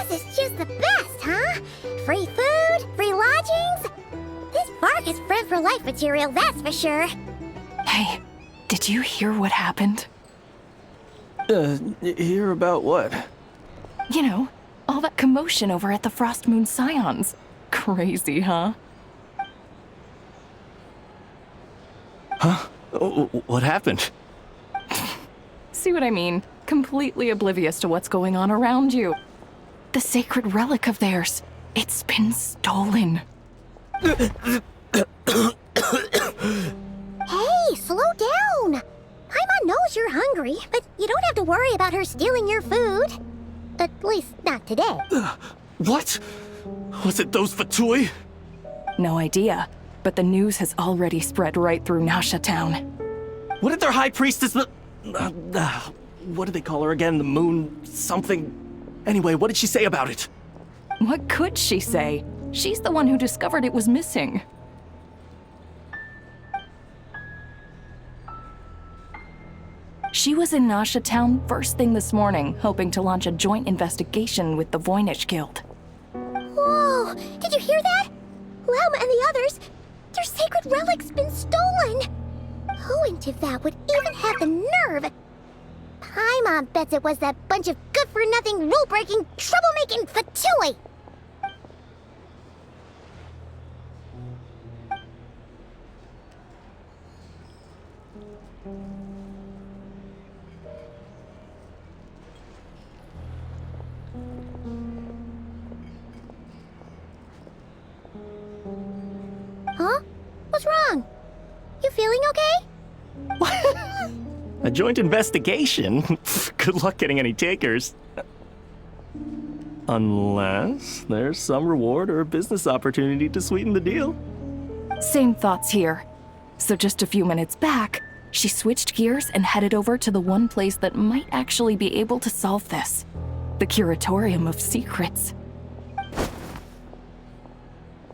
This is just the best, huh? Free food, free lodgings. This bark is friend for life material, that's for sure. Hey, did you hear what happened? Hear about what? You know, all that commotion over at the Frost Moon Scions. Crazy, huh? Huh? What happened? See what I mean? Completely oblivious to what's going on around you. The sacred relic of theirs. It's been stolen. Hey, slow down. Paimon knows you're hungry, but you don't have to worry about her stealing your food. At least, not today. What? Was it those Fatui? No idea, but the news has already spread right through Nasha Town. What did their high priestess what do they call her again? The moon something? Anyway, what did she say about it? What could she say? She's the one who discovered it was missing. She was in Nasha Town first thing this morning, hoping to launch a joint investigation with the Voynich Guild. Whoa! Did you hear that? Lauma and the others, their sacred relic's been stolen! Who in Tivat would even have the nerve? Paimon bets it was that bunch of good-for-nothing, rule-breaking, troublemaking Fatui! Huh? What's wrong? You feeling okay? A joint investigation? Good luck getting any takers. Unless there's some reward or business opportunity to sweeten the deal. Same thoughts here. So just a few minutes back, she switched gears and headed over to the one place that might actually be able to solve this. The Curatorium of Secrets.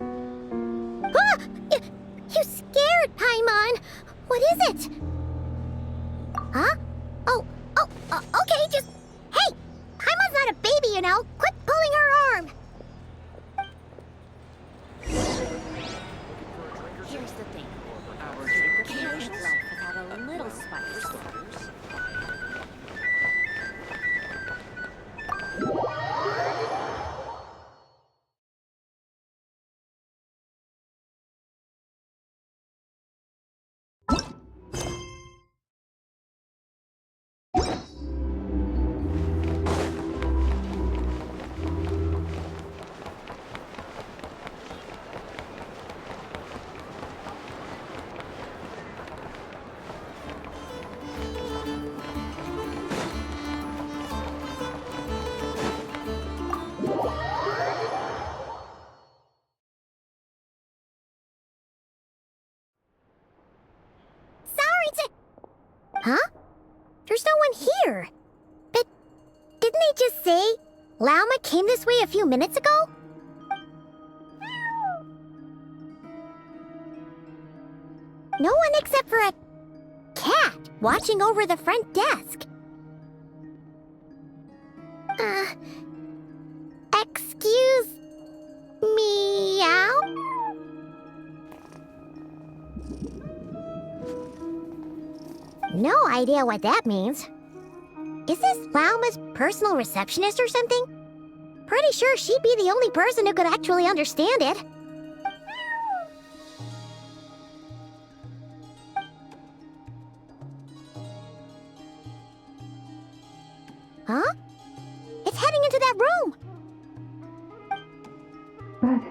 Ah! You scared, Paimon! What is it? Huh? Okay, just... Hey! Paimon's not a baby, you know! Quit pulling her arm! Here's the thing. Can't live life without a little spice. there's no one here. But didn't they just say Lauma came this way a few minutes ago? No one except for a cat watching over the front desk. Excuse meow? No idea what that means. Is this Lauma's personal receptionist or something? Pretty sure she'd be the only person who could actually understand it. Huh? It's heading into that room! But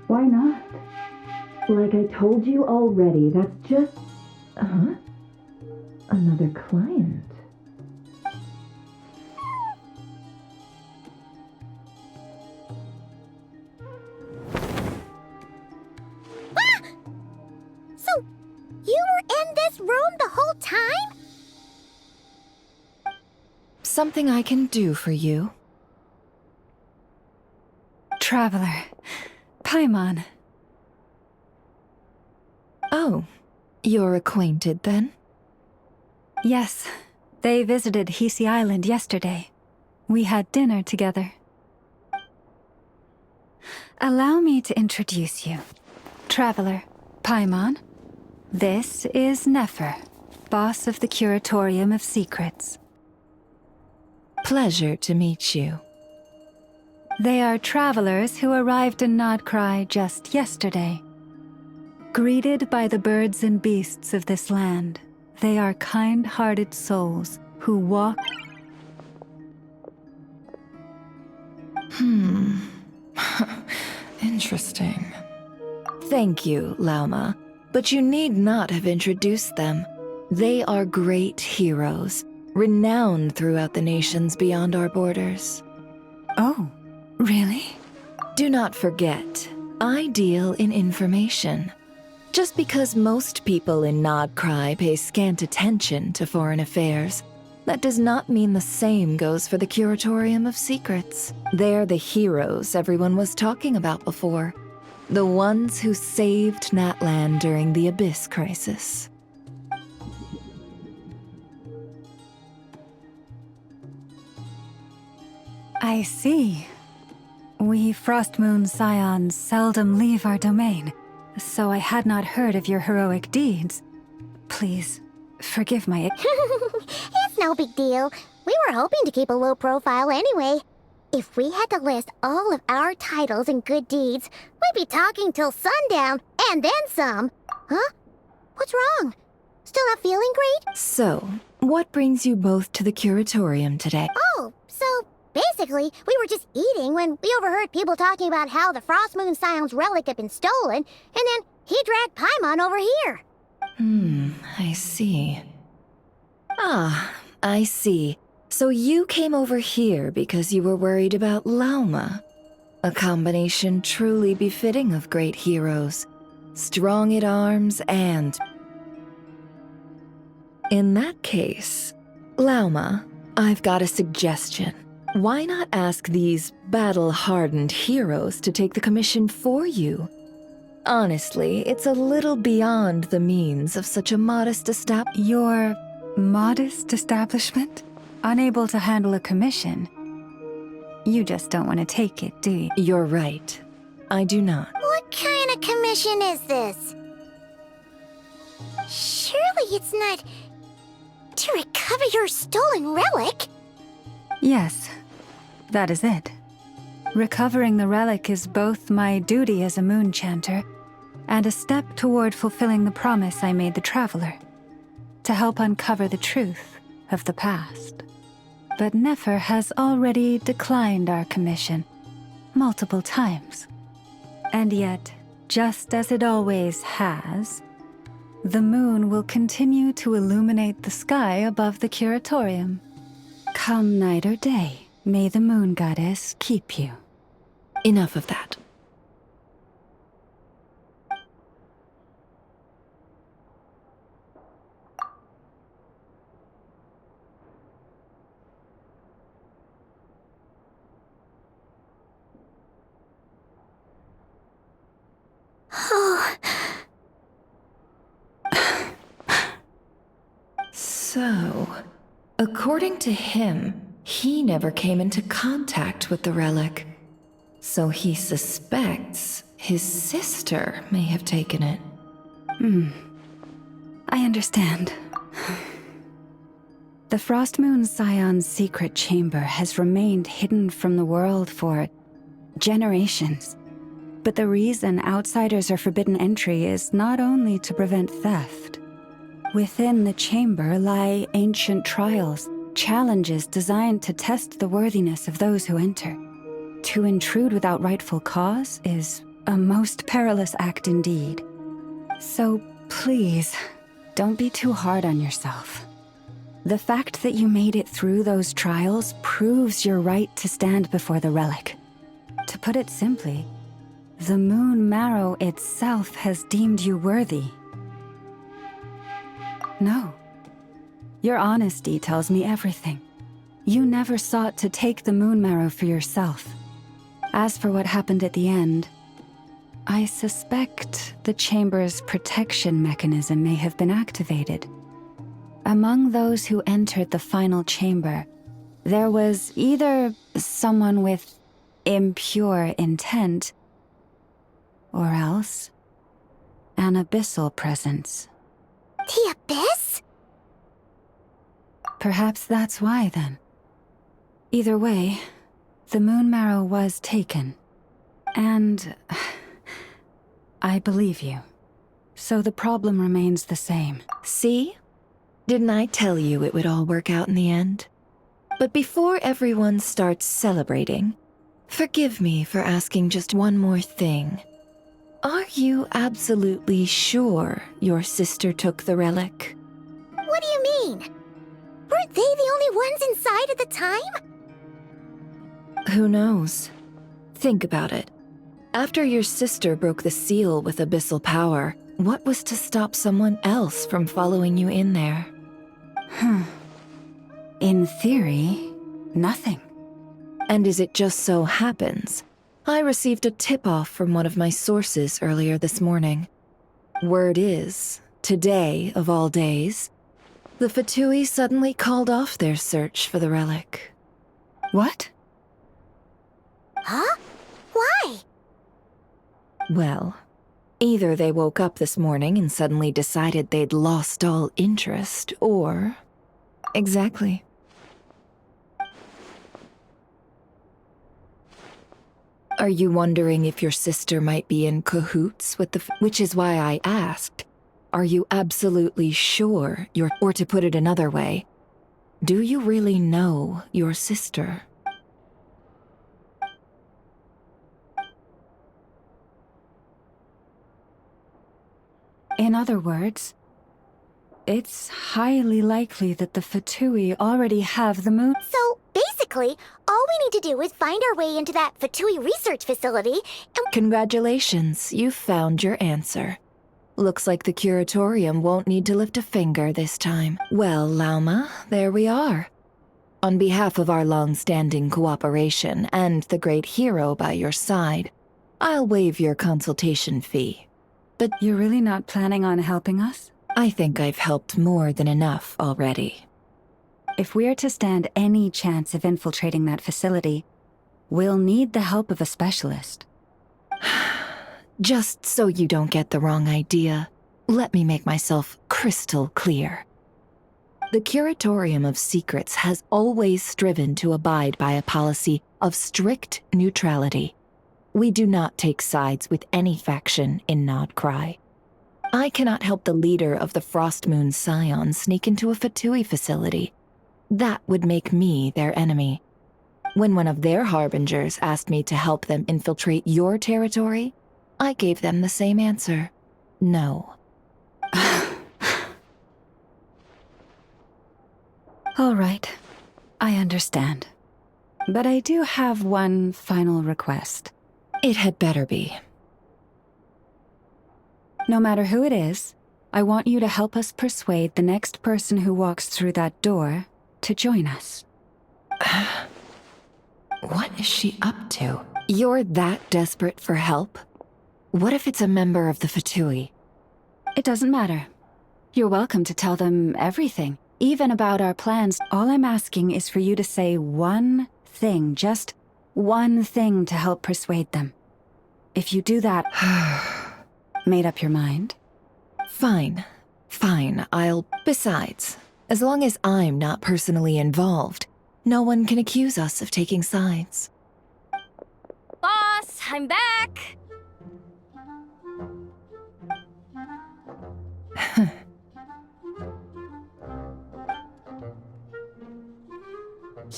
why not? Like I told you already, that's just... Another client. Ah! So, you were in this room the whole time? Something I can do for you? Traveler. Paimon. Oh, you're acquainted then? Yes, they visited Hisi Island yesterday. We had dinner together. Allow me to introduce you. Traveler, Paimon. This is Nefer, boss of the Curatorium of Secrets. Pleasure to meet you. They are travelers who arrived in Nodcry just yesterday. Greeted by the birds and beasts of this land, they are kind-hearted souls who walk... Interesting. Thank you, Lauma, but you need not have introduced them. They are great heroes, renowned throughout the nations beyond our borders. Oh, really? Do not forget, I deal in information. Just because most people in Nodcry pay scant attention to foreign affairs, that does not mean the same goes for the Curatorium of Secrets. They're the heroes everyone was talking about before. The ones who saved Natlan during the Abyss crisis. I see. We Frostmoon Scions seldom leave our domain, so I had not heard of your heroic deeds. Please, forgive my... It's no big deal. We were hoping to keep a low profile anyway. If we had to list all of our titles and good deeds, we'd be talking till sundown, and then some. Huh? What's wrong? Still not feeling great? So, what brings you both to the Curatorium today? Oh, so basically, we were just eating when we overheard people talking about how the Frostmoon Scion's relic had been stolen, and then he dragged Paimon over here. I see. Ah, I see. So you came over here because you were worried about Lauma. A combination truly befitting of great heroes. Strong at arms and... In that case, Lauma, I've got a suggestion. Why not ask these battle-hardened heroes to take the commission for you? Honestly, it's a little beyond the means of such a modest Your modest establishment? Unable to handle a commission? You just don't want to take it, do you? You're right. I do not. What kind of commission is this? Surely it's not to recover your stolen relic? Yes, that is it. Recovering the relic is both my duty as a moon chanter and a step toward fulfilling the promise I made the Traveler, to help uncover the truth of the past. But Nefer has already declined our commission multiple times. And yet, just as it always has, the moon will continue to illuminate the sky above the Curatorium. Come night or day, may the moon goddess keep you. Enough of that. So, according to him, he never came into contact with the relic. So he suspects his sister may have taken it. I understand. The Frost Moon Scion's secret chamber has remained hidden from the world for generations. But the reason outsiders are forbidden entry is not only to prevent theft. Within the chamber lie ancient trials, challenges designed to test the worthiness of those who enter. To intrude without rightful cause is a most perilous act indeed. So please, don't be too hard on yourself. The fact that you made it through those trials proves your right to stand before the relic. To put it simply, the Moon Marrow itself has deemed you worthy. No. Your honesty tells me everything. You never sought to take the Moon Marrow for yourself. As for what happened at the end, I suspect the chamber's protection mechanism may have been activated. Among those who entered the final chamber, there was either someone with impure intent, or else an abyssal presence. The Abyss? Perhaps that's why, then. Either way, the Moon Marrow was taken. And I believe you. So the problem remains the same. See? Didn't I tell you it would all work out in the end? But before everyone starts celebrating, forgive me for asking just one more thing. Are you absolutely sure your sister took the relic? What do you mean? Weren't they the only ones inside at the time? Who knows? Think about it. After your sister broke the seal with abyssal power, what was to stop someone else from following you in there? In theory, nothing. And as it just so happens, I received a tip-off from one of my sources earlier this morning. Word is, today of all days, the Fatui suddenly called off their search for the relic. What? Huh? Why? Well, either they woke up this morning and suddenly decided they'd lost all interest, or... Exactly. Are you wondering if your sister might be in cahoots with the... Which is why I asked, are you absolutely sure you're... Or to put it another way, do you really know your sister? In other words, it's highly likely that the Fatui already have the moon. So, basically, all we need to do is find our way into that Fatui research facility and... Congratulations, you've found your answer. Looks like the curatorium won't need to lift a finger this time. Well, Lauma, there we are. On behalf of our long-standing cooperation and the great hero by your side, I'll waive your consultation fee. But you're really not planning on helping us? I think I've helped more than enough already. If we're to stand any chance of infiltrating that facility, we'll need the help of a specialist. Just so you don't get the wrong idea, let me make myself crystal clear. The Curatorium of Secrets has always striven to abide by a policy of strict neutrality. We do not take sides with any faction in Nodcry. I cannot help the leader of the Frost Moon Scion sneak into a Fatui facility. That would make me their enemy. When one of their harbingers asked me to help them infiltrate your territory, I gave them the same answer. No. All right, I understand. But I do have one final request. It had better be. No matter who it is, I want you to help us persuade the next person who walks through that door to join us. What is she up to? You're that desperate for help? What if it's a member of the Fatui? It doesn't matter. You're welcome to tell them everything. even about our plans. All I'm asking is for you to say one thing, just one thing to help persuade them. If you do that, made up your mind? Fine. Besides, as long as I'm not personally involved, no one can accuse us of taking sides. Boss, I'm back!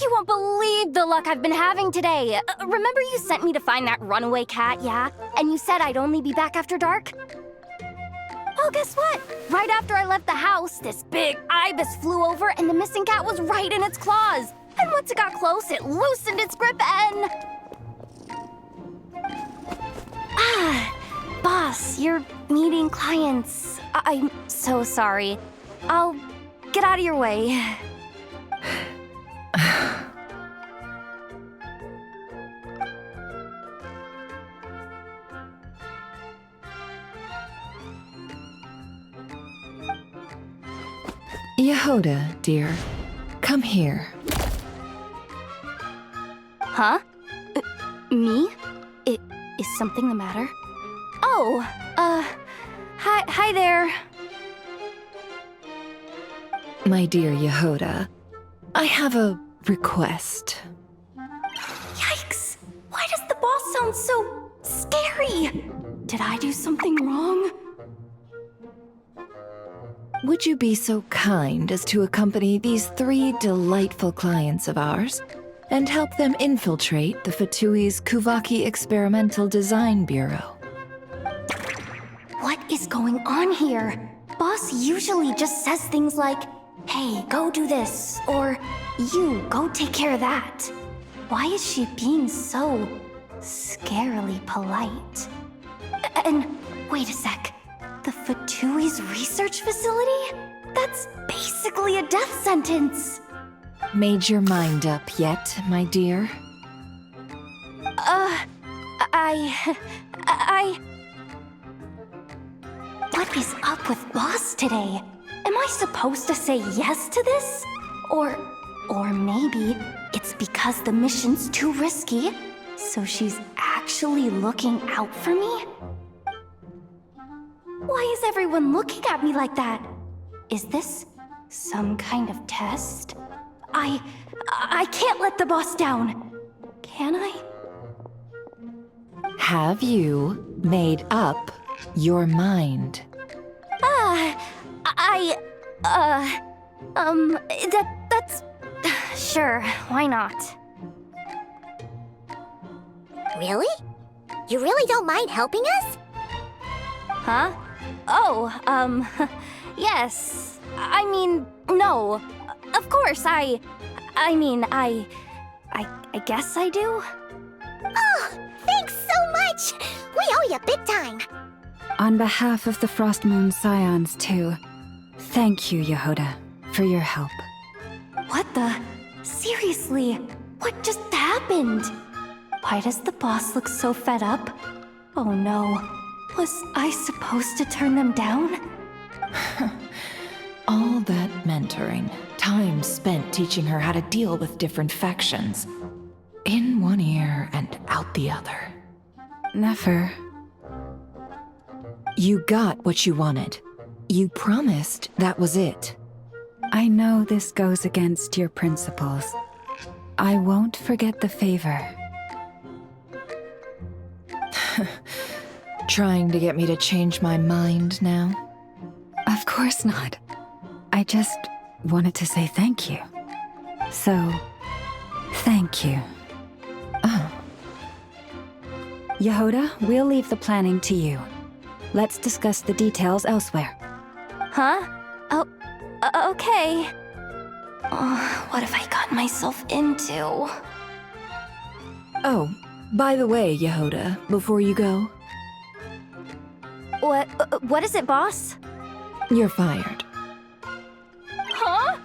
You won't believe the luck I've been having today. Remember you sent me to find that runaway cat, yeah? And you said I'd only be back after dark? Well, guess what? Right after I left the house, this big ibis flew over and the missing cat was right in its claws. And once it got close, it loosened its grip and... Boss, you're meeting clients. I'm so sorry. I'll get out of your way. Yehoda, dear, come here. Huh? Me? Is something the matter? Oh, hi there. My dear Yehoda, I have a request. Yikes! Why does the boss sound so scary? Did I do something wrong? Would you be so kind as to accompany these 3 delightful clients of ours and help them infiltrate the Fatui's Kuvaki Experimental Design Bureau? What is going on here? Boss usually just says things like, hey, go do this, or you, go take care of that. Why is she being so scarily polite? And wait a sec. The Fatui's research facility? That's basically a death sentence. Made your mind up yet, my dear? What is up with Boss today? Am I supposed to say yes to this? Or maybe it's because the mission's too risky, so she's actually looking out for me? Why is everyone looking at me like that? Is this some kind of test? I can't let the boss down. Can I? Have you made up your mind? That's... Sure, why not? Really? You really don't mind helping us? Huh? Oh, yes. I mean, no. Of course, I guess I do. Oh, thanks so much! We owe you big time! On behalf of the Frost Moon Scions, too, thank you, Yehoda, for your help. What the? Seriously, what just happened? Why does the boss look so fed up? Oh no, was I supposed to turn them down? All that mentoring, time spent teaching her how to deal with different factions. In one ear and out the other. Never. You got what you wanted. You promised that was it. I know this goes against your principles. I won't forget the favor. Trying to get me to change my mind now? Of course not. I just wanted to say thank you. So, thank you. Oh. Yehoda, we'll leave the planning to you. Let's discuss the details elsewhere. Huh? Oh, okay. Oh, what have I gotten myself into? Oh, by the way, Yehoda, before you go... What is it, boss? You're fired. Huh?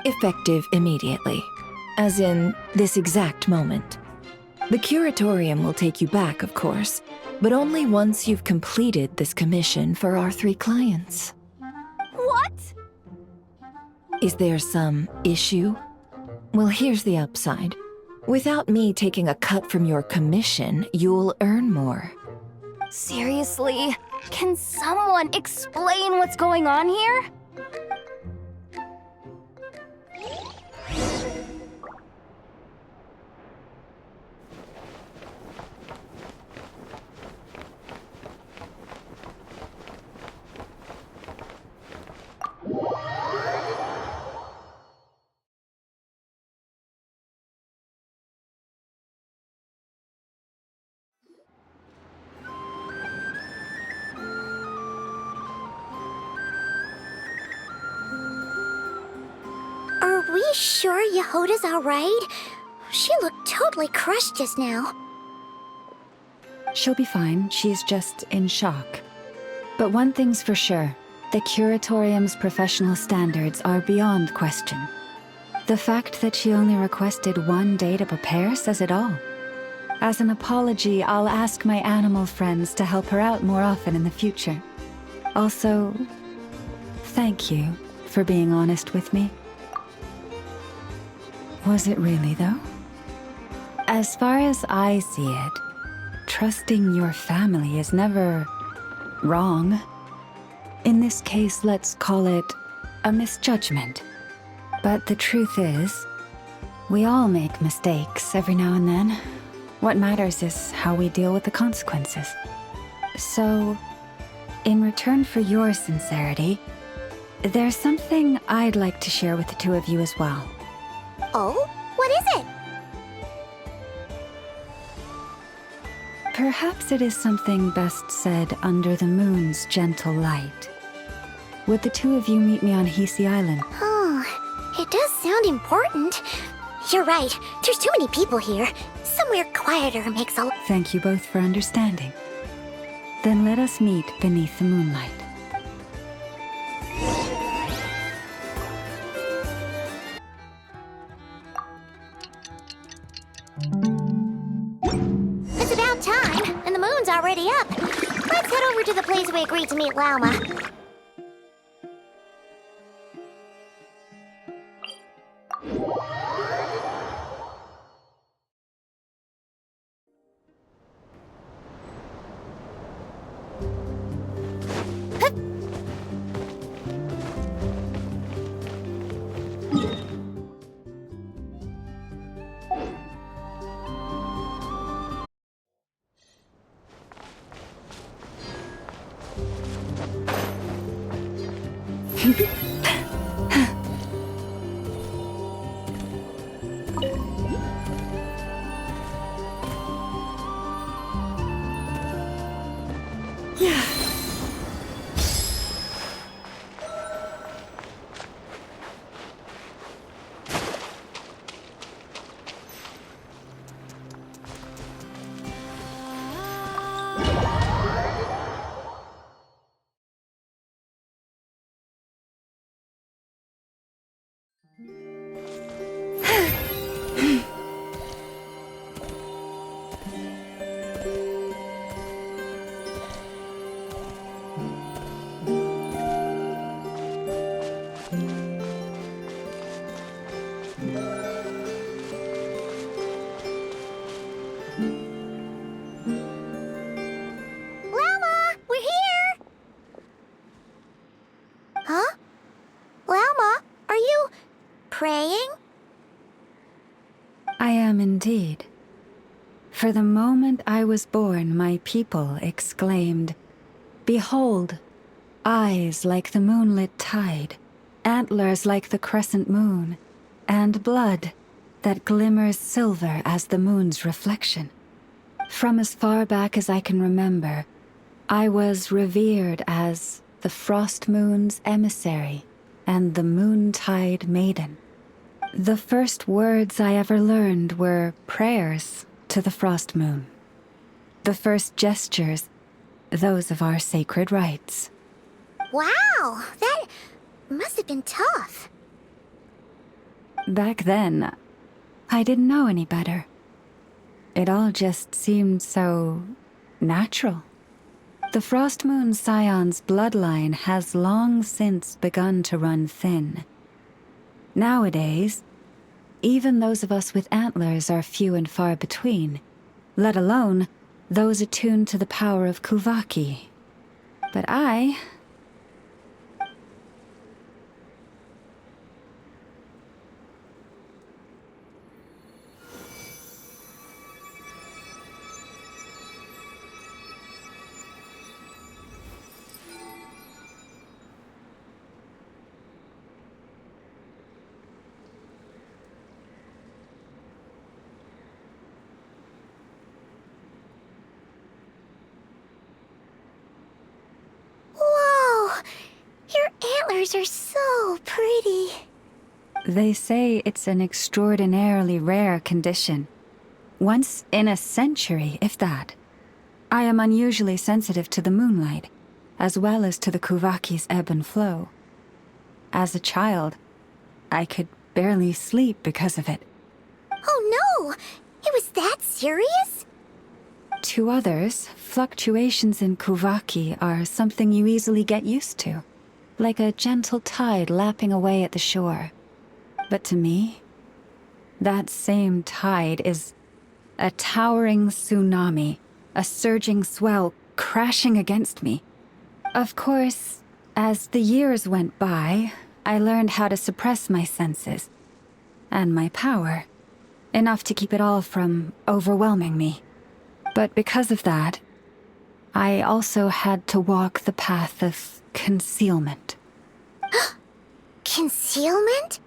Effective immediately. As in, this exact moment. The curatorium will take you back, of course, but only once you've completed this commission for our 3 clients. What? Is there some issue? Well, here's the upside. Without me taking a cut from your commission, you'll earn more. Seriously? Can someone explain what's going on here? Are we sure Yehoda's alright? She looked totally crushed just now. She'll be fine. She's just in shock. But one thing's for sure. The Curatorium's professional standards are beyond question. The fact that she only requested 1 day to prepare says it all. As an apology, I'll ask my animal friends to help her out more often in the future. Also, thank you for being honest with me. Was it really, though? As far as I see it, trusting your family is never wrong. In this case, let's call it a misjudgment. But the truth is, we all make mistakes every now and then. What matters is how we deal with the consequences. So, in return for your sincerity, there's something I'd like to share with the two of you as well. Oh? What is it? Perhaps it is something best said under the moon's gentle light. Would the two of you meet me on Hisi Island? Oh, it does sound important. You're right. There's too many people here. Somewhere quieter makes a... Thank you both for understanding. Then let us meet beneath the moonlight. It's about time, and the moon's already up. Let's head over to the place we agreed to meet Lauma. Lauma, we're here! Huh? Lauma, are you praying? I am indeed. For the moment I was born, my people exclaimed, "Behold, eyes like the moonlit tide, antlers like the crescent moon, and blood that glimmers silver as the moon's reflection." From as far back as I can remember, I was revered as the Frost Moon's emissary and the Moontide Maiden. The first words I ever learned were prayers to the Frost Moon. The first gestures, those of our sacred rites. Wow, that must have been tough. Back then, I didn't know any better. It all just seemed so natural. The Frost Moon Scion's bloodline has long since begun to run thin. Nowadays, even those of us with antlers are few and far between, let alone those attuned to the power of Kuvaki. But I... Antlers are so pretty. They say it's an extraordinarily rare condition. Once in a century, if that. I am unusually sensitive to the moonlight, as well as to the Kuvaki's ebb and flow. As a child, I could barely sleep because of it. Oh no! It was that serious? To others, fluctuations in Kuvaki are something you easily get used to, like a gentle tide lapping away at the shore. But to me, that same tide is a towering tsunami, a surging swell crashing against me. Of course, as the years went by, I learned how to suppress my senses and my power, enough to keep it all from overwhelming me. But because of that, I also had to walk the path of concealment. Concealment?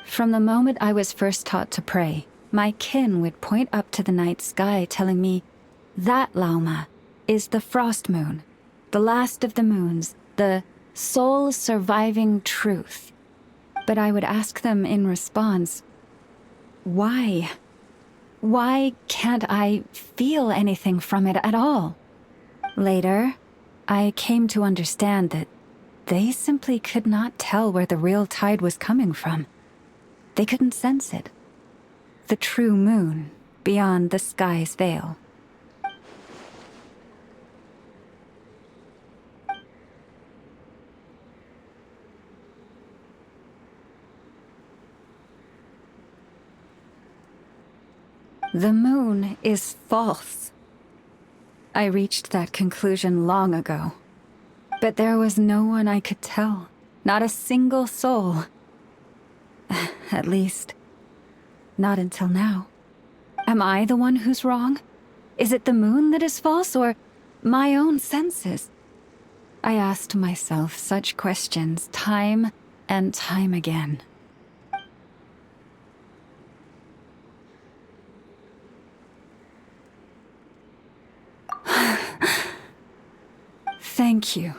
From the moment I was first taught to pray, my kin would point up to the night sky telling me, "That, Lauma, is the frost moon, the last of the moons, the sole surviving truth." But I would ask them in response, why? Why can't I feel anything from it at all? Later, I came to understand that they simply could not tell where the real tide was coming from. They couldn't sense it. The true moon, beyond the sky's veil. The moon is false. I reached that conclusion long ago. But there was no one I could tell. Not a single soul. At least, not until now. Am I the one who's wrong? Is it the moon that is false, or my own senses? I asked myself such questions time and time again. Thank you.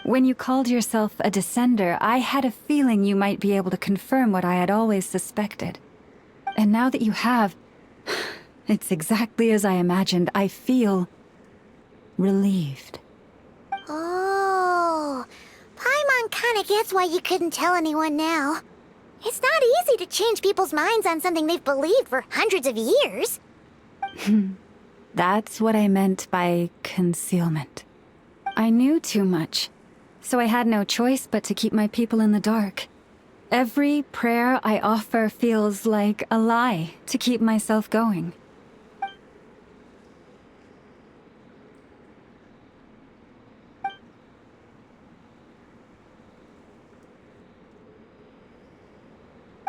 When you called yourself a descender, I had a feeling you might be able to confirm what I had always suspected. And now that you have, it's exactly as I imagined. I feel relieved. Oh, Paimon kinda gets why you couldn't tell anyone now. It's not easy to change people's minds on something they've believed for hundreds of years. That's what I meant by concealment. I knew too much, so I had no choice but to keep my people in the dark. Every prayer I offer feels like a lie to keep myself going.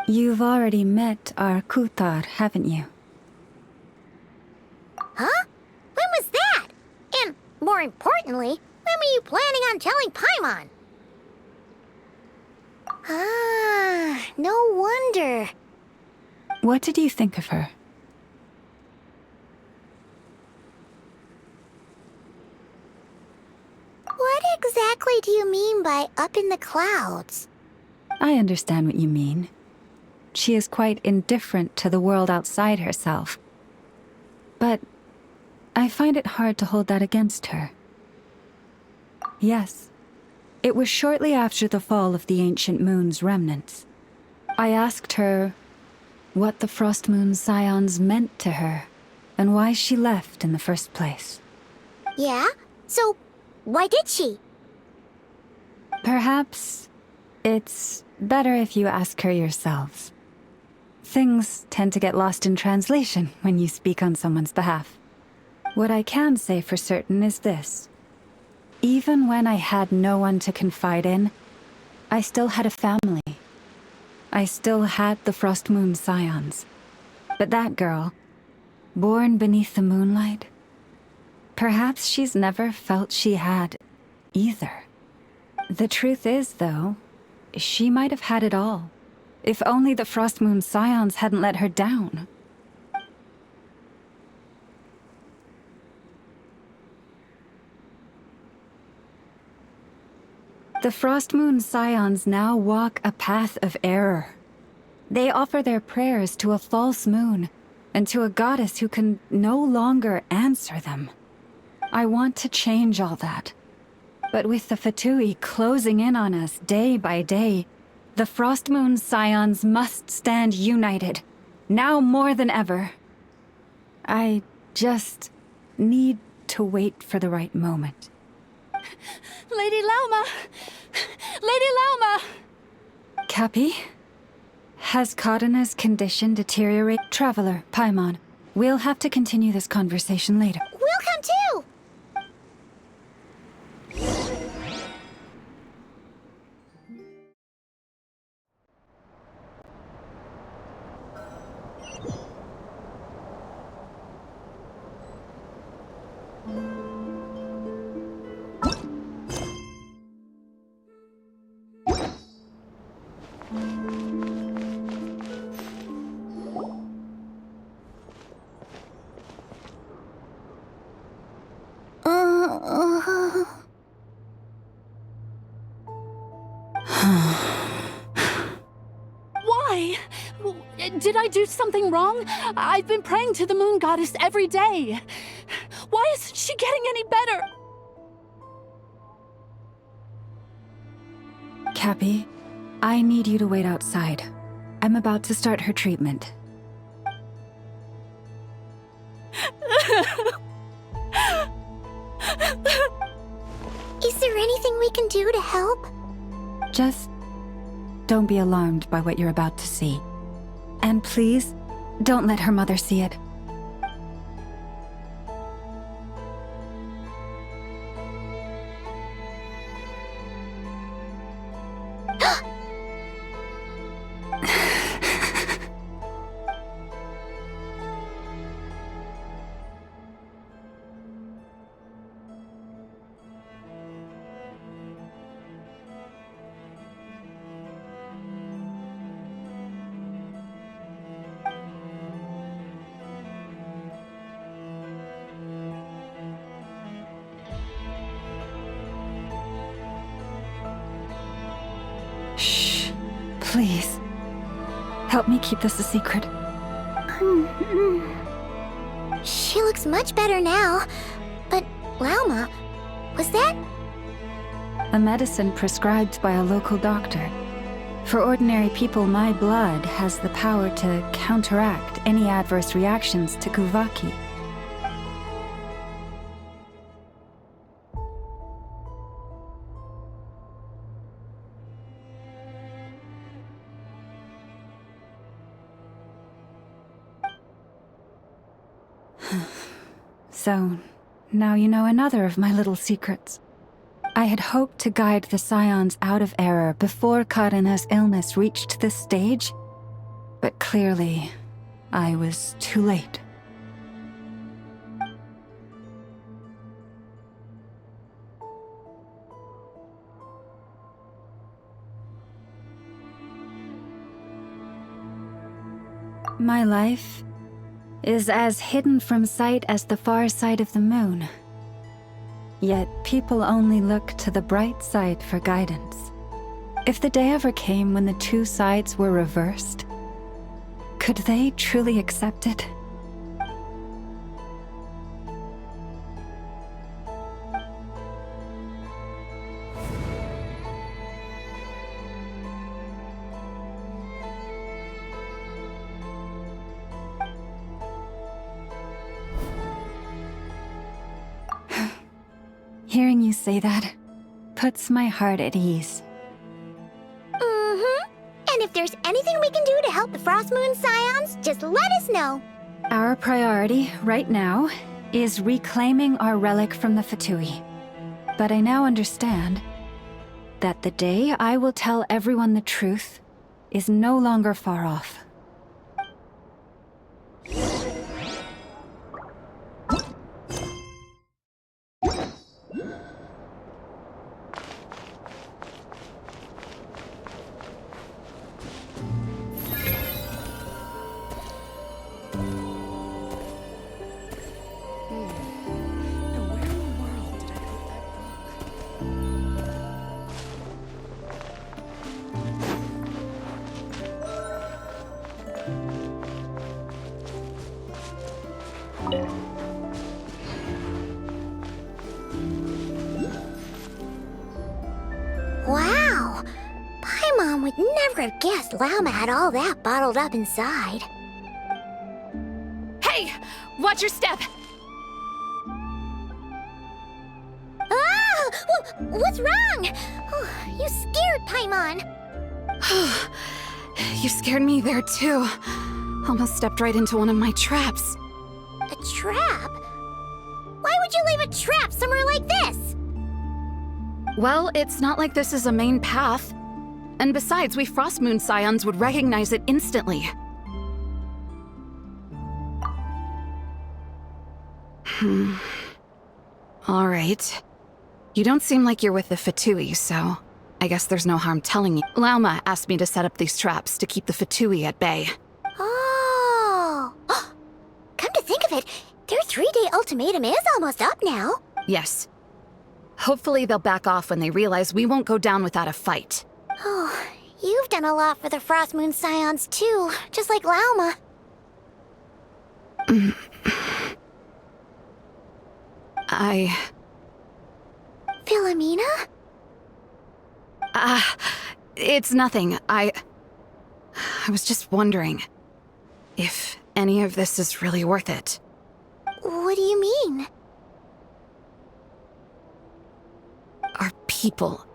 You've already met our Kutar, haven't you? Huh? When was that? And, more importantly, when were you planning on telling Paimon? Ah, no wonder. What did you think of her? What exactly do you mean by up in the clouds? I understand what you mean. She is quite indifferent to the world outside herself. But I find it hard to hold that against her. Yes, it was shortly after the fall of the ancient moon's remnants. I asked her what the Frost Moon Scions meant to her, and why she left in the first place. Yeah? So, why did she? Perhaps it's better if you ask her yourselves. Things tend to get lost in translation when you speak on someone's behalf. What I can say for certain is this. Even when I had no one to confide in, I still had a family. I still had the Frost Moon Scions. But that girl, born beneath the moonlight, perhaps she's never felt she had either. The truth is, though, she might have had it all. If only the Frost Moon Scions hadn't let her down. The Frost Moon Scions now walk a path of error. They offer their prayers to a false moon, and to a goddess who can no longer answer them. I want to change all that. But with the Fatui closing in on us day by day, the Frost Moon Scions must stand united, now more than ever. I just need to wait for the right moment. Lady Lauma! Lady Lauma! Cappy? Has Karina's condition deteriorated? Traveler, Paimon, we'll have to continue this conversation later. We'll come too! Why? Did I do something wrong? I've been praying to the moon goddess every day. Why isn't she getting any better? Cappy, I need you to wait outside. I'm about to start her treatment. Is there anything we can do to help? Just don't be alarmed by what you're about to see. And please, don't let her mother see it. Shh. Please. Help me keep this a secret. She looks much better now. But, Lauma, was that? A medicine prescribed by a local doctor. For ordinary people, my blood has the power to counteract any adverse reactions to Kuvaki. So, now you know another of my little secrets. I had hoped to guide the Scions out of error before Karina's illness reached this stage, but clearly, I was too late. My life is as hidden from sight as the far side of the moon. Yet people only look to the bright side for guidance. If the day ever came when the two sides were reversed, could they truly accept it? Hearing you say that puts my heart at ease. Mm-hmm. And if there's anything we can do to help the Frost Moon Scions, just let us know. Our priority right now is reclaiming our relic from the Fatui. But I now understand that the day I will tell everyone the truth is no longer far off. Wow! Paimon would never have guessed Llama had all that bottled up inside. Hey! Watch your step! Ah! What's wrong? Oh, you scared Paimon. You scared me there too. Almost stepped right into one of my traps. A trap? Why would you leave a trap somewhere like this? Well, it's not like this is a main path. And besides, we Frost Moon Scions would recognize it instantly. Alright. You don't seem like you're with the Fatui, so I guess there's no harm telling you. Lauma asked me to set up these traps to keep the Fatui at bay. Oh! Come to think of it, their 3-day ultimatum is almost up now. Yes. Hopefully they'll back off when they realize we won't go down without a fight. Oh, you've done a lot for the Frost Moon Scions too, just like Lauma. Philomena? It's nothing. I was just wondering if any of this is really worth it. What do you mean? Our people.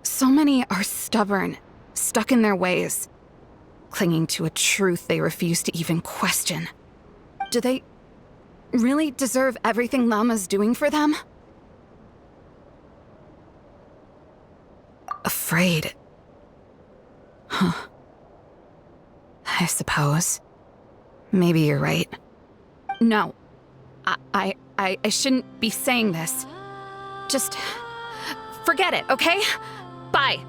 So many are stubborn, stuck in their ways, clinging to a truth they refuse to even question. Do they really deserve everything Llama's doing for them? Afraid. Huh. I suppose. Maybe you're right. No. I shouldn't be saying this. Just forget it, okay? Bye.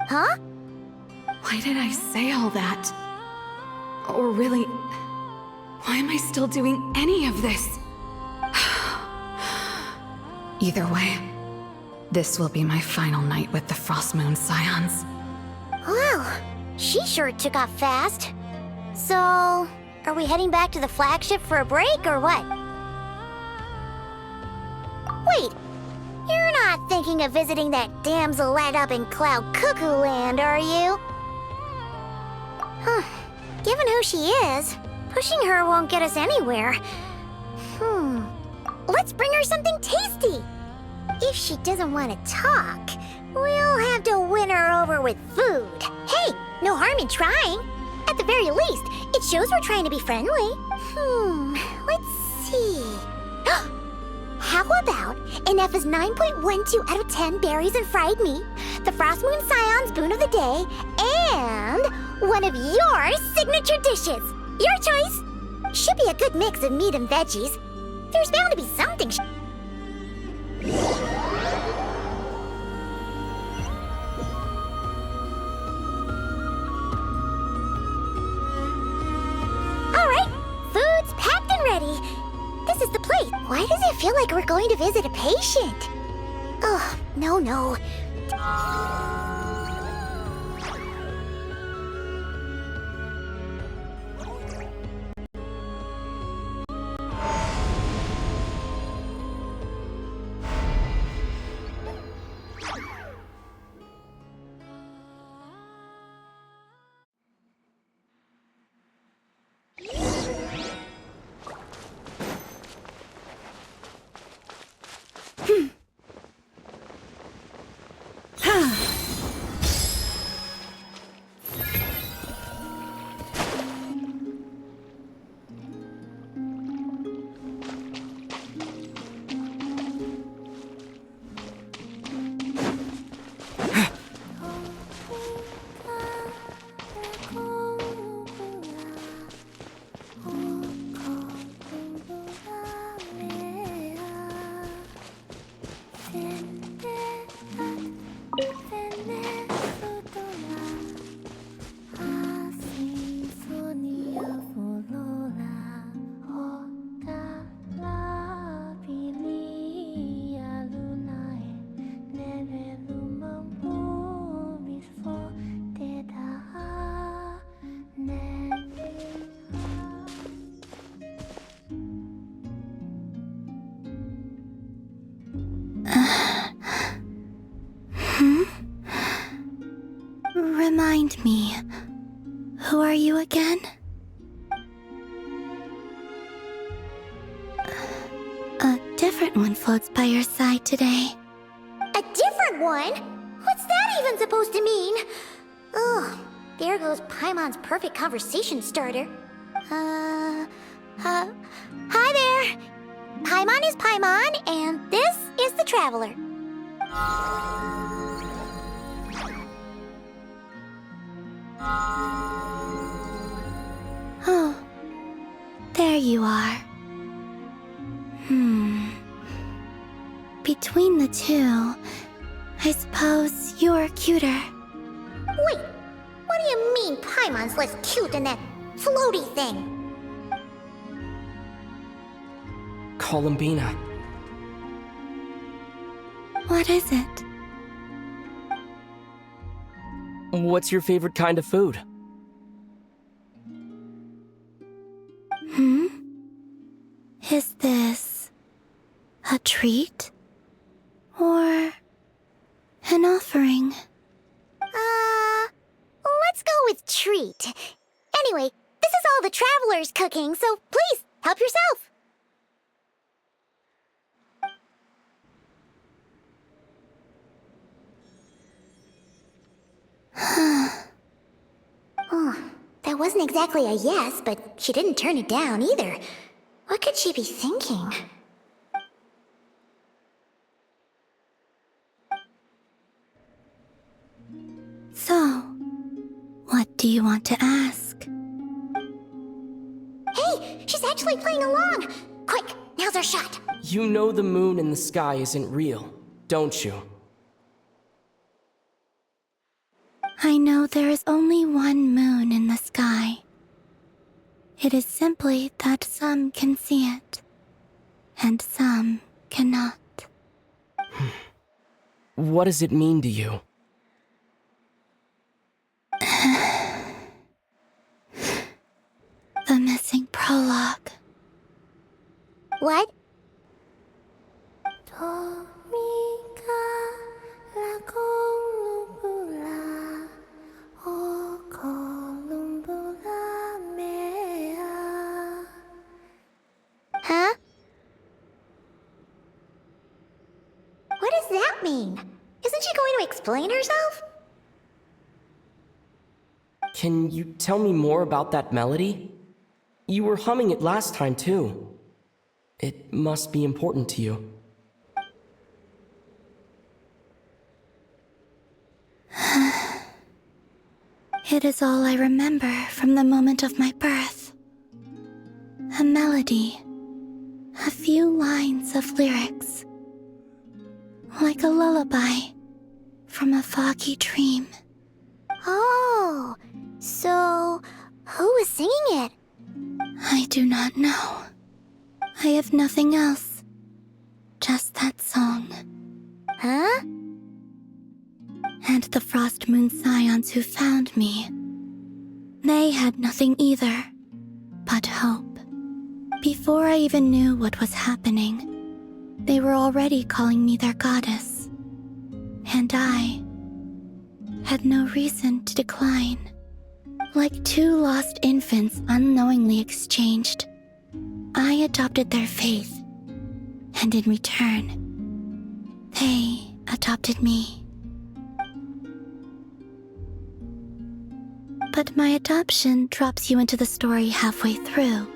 Huh? Why did I say all that? Or really, why am I still doing any of this? Either way, this will be my final night with the Frost Moon Scions. Wow, she sure took off fast. So, are we heading back to the flagship for a break or what? Wait, you're not thinking of visiting that damselette up in Cloud Cuckoo Land, are you? Huh, given who she is, pushing her won't get us anywhere. Let's bring her something tasty. If she doesn't want to talk, we'll have to win her over with food. Hey, no harm in trying. At the very least, it shows we're trying to be friendly. Let's see. How about Ineffa's 9.12 out of 10 berries and fried meat, the Frost Moon Scion's boon of the day, and one of your signature dishes. Your choice. Should be a good mix of meat and veggies. There's bound to be something. Alright, food's packed and ready. This is the place. Why does it feel like we're going to visit a patient? Oh, no. remind me, who are you again? A different one floats by your side today. A different one? What's that even supposed to mean? Ugh, there goes Paimon's perfect conversation starter. Hi there! Paimon is Paimon, and this is the Traveler. Oh, there you are. Between the two, I suppose you're cuter. Wait, what do you mean Paimon's less cute than that floaty thing? Columbina. What is it? What's your favorite kind of food? Is this a treat? Or an offering? Let's go with treat. Anyway, this is all the Traveler's cooking, so please, help yourself. Oh, that wasn't exactly a yes, but she didn't turn it down either. What could she be thinking? So, what do you want to ask? Hey, she's actually playing along! Quick, now's our shot! You know the moon in the sky isn't real, don't you? I know there is only one moon in the sky. It is simply that some can see it, and some cannot. What does it mean to you? The missing prologue. What? Huh? What does that mean? Isn't she going to explain herself? Can you tell me more about that melody? You were humming it last time, too. It must be important to you. It is all I remember from the moment of my birth. A melody. A few lines of lyrics. Like a lullaby from a foggy dream. Oh, so who was singing it? I do not know. I have nothing else. Just that song. Huh? And the Frost Moon Scions who found me. They had nothing either, but hope. Before I even knew what was happening, they were already calling me their goddess. And I had no reason to decline. Like two lost infants unknowingly exchanged, I adopted their faith. And in return, they adopted me. But my adoption drops you into the story halfway through.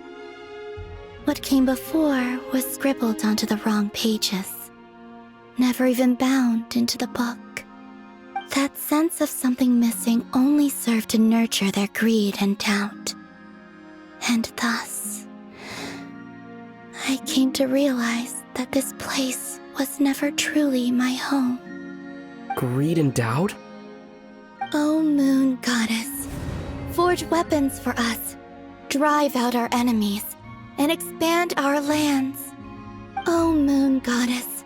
What came before was scribbled onto the wrong pages, never even bound into the book. That sense of something missing only served to nurture their greed and doubt. And thus, I came to realize that this place was never truly my home. Greed and doubt? O Moon Goddess, forge weapons for us, drive out our enemies, and expand our lands. O Moon Goddess,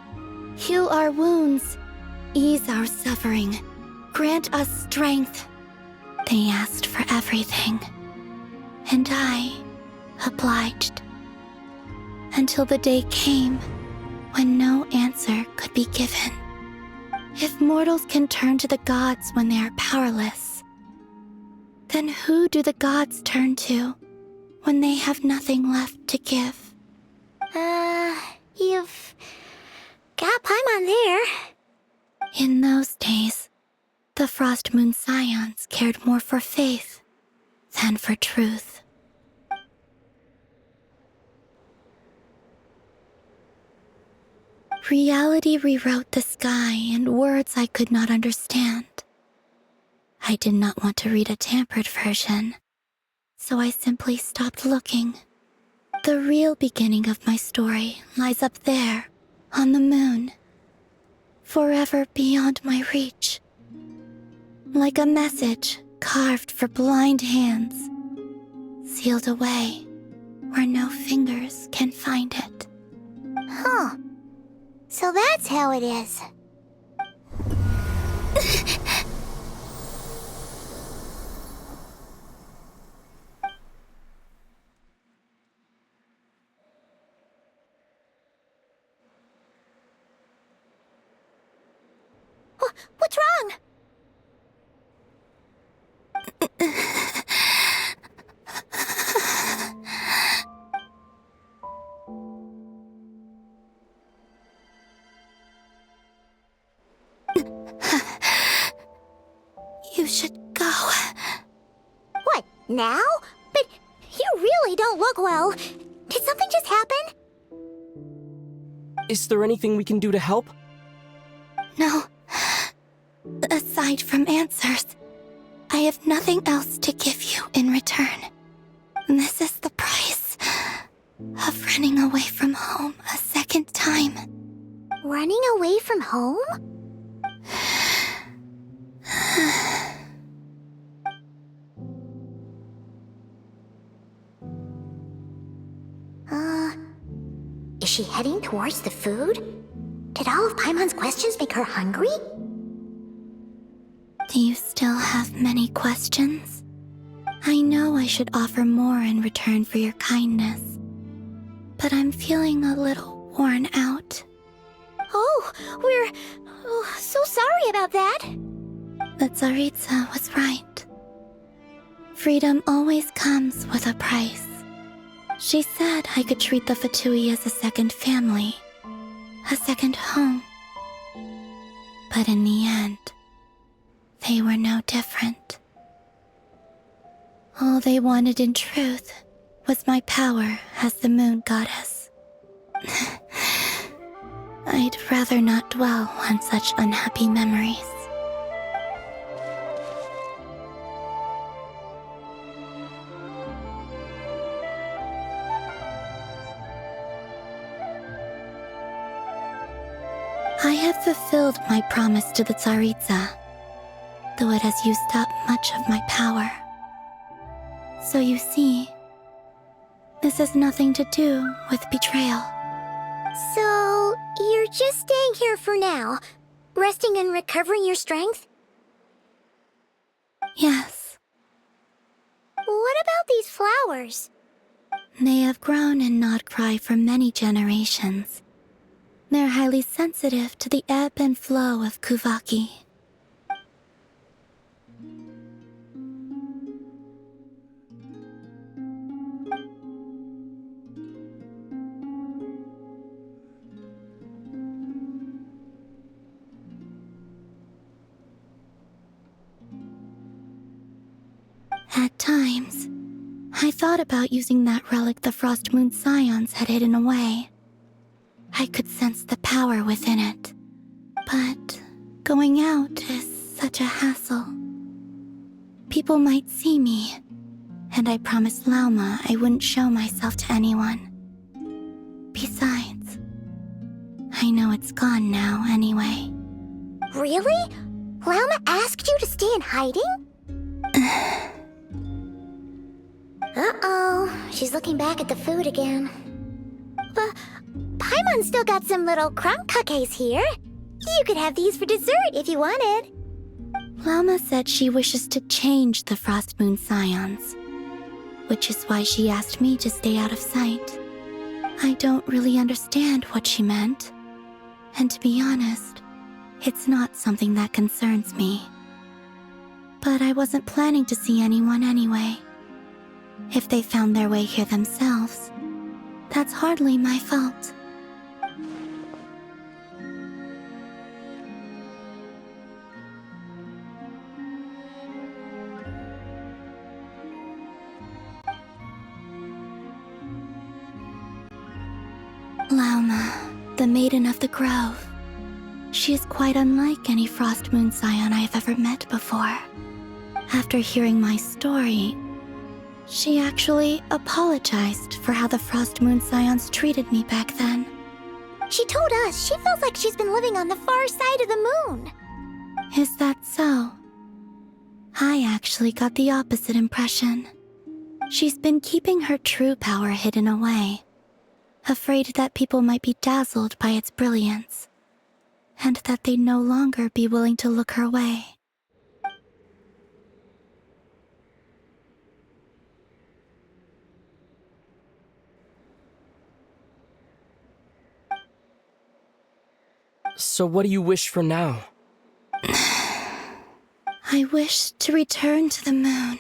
heal our wounds, ease our suffering, grant us strength. They asked for everything, and I obliged. Until the day came when no answer could be given. If mortals can turn to the gods when they are powerless, Then who do the gods turn to when they have nothing left to give? You've got Paimon there. In those days, the Frost Moon Scions cared more for faith than for truth. Reality rewrote the sky in words I could not understand. I did not want to read a tampered version, so I simply stopped looking. The real beginning of my story lies up there, on the moon, forever beyond my reach. Like a message carved for blind hands, sealed away where no fingers can find it. Huh. So that's how it is. What's wrong? You should go. What, now? But you really don't look well. Did something just happen? Is there anything we can do to help? No. Aside from answers, I have nothing else to give you in return. This is the price of running away from home a second time. Running away from home? Is she heading towards the food? Did all of Paimon's questions make her hungry? Do you still have many questions? I know I should offer more in return for your kindness, but I'm feeling a little worn out. Oh, we're so sorry about that. The Tsaritsa was right. Freedom always comes with a price. She said I could treat the Fatui as a second family, a second home. But in the end, they were no different. All they wanted in truth was my power as the moon goddess. I'd rather not dwell on such unhappy memories. I have fulfilled my promise to the Tsaritsa, though it has used up much of my power. So you see, this has nothing to do with betrayal. So, you're just staying here for now, resting and recovering your strength? Yes. What about these flowers? They have grown in Nodcry for many generations. They're highly sensitive to the ebb and flow of Kuvaki. At times, I thought about using that relic the Frost Moon Scions had hidden away. I could sense the power within it. But going out is such a hassle. People might see me, and I promised Lauma I wouldn't show myself to anyone. Besides, I know it's gone now anyway. Really? Lauma asked you to stay in hiding? Uh-oh, she's looking back at the food again. But Paimon's still got some little crumb cookies here. You could have these for dessert if you wanted. Lauma said she wishes to change the Frost Moon Scions, which is why she asked me to stay out of sight. I don't really understand what she meant, and to be honest, it's not something that concerns me. But I wasn't planning to see anyone anyway. If they found their way here themselves, that's hardly my fault. Lauma, the Maiden of the Grove. She is quite unlike any Frost Moon Scion I have ever met before. After hearing my story, she actually apologized for how the Frost Moon Scions treated me back then. She told us she feels like she's been living on the far side of the moon. Is that so? I actually got the opposite impression. She's been keeping her true power hidden away, afraid that people might be dazzled by its brilliance, and that they'd no longer be willing to look her way. So what do you wish for now? I wish to return to the moon,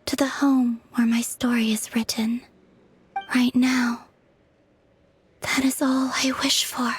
to the home where my story is written. Right now, that is all I wish for.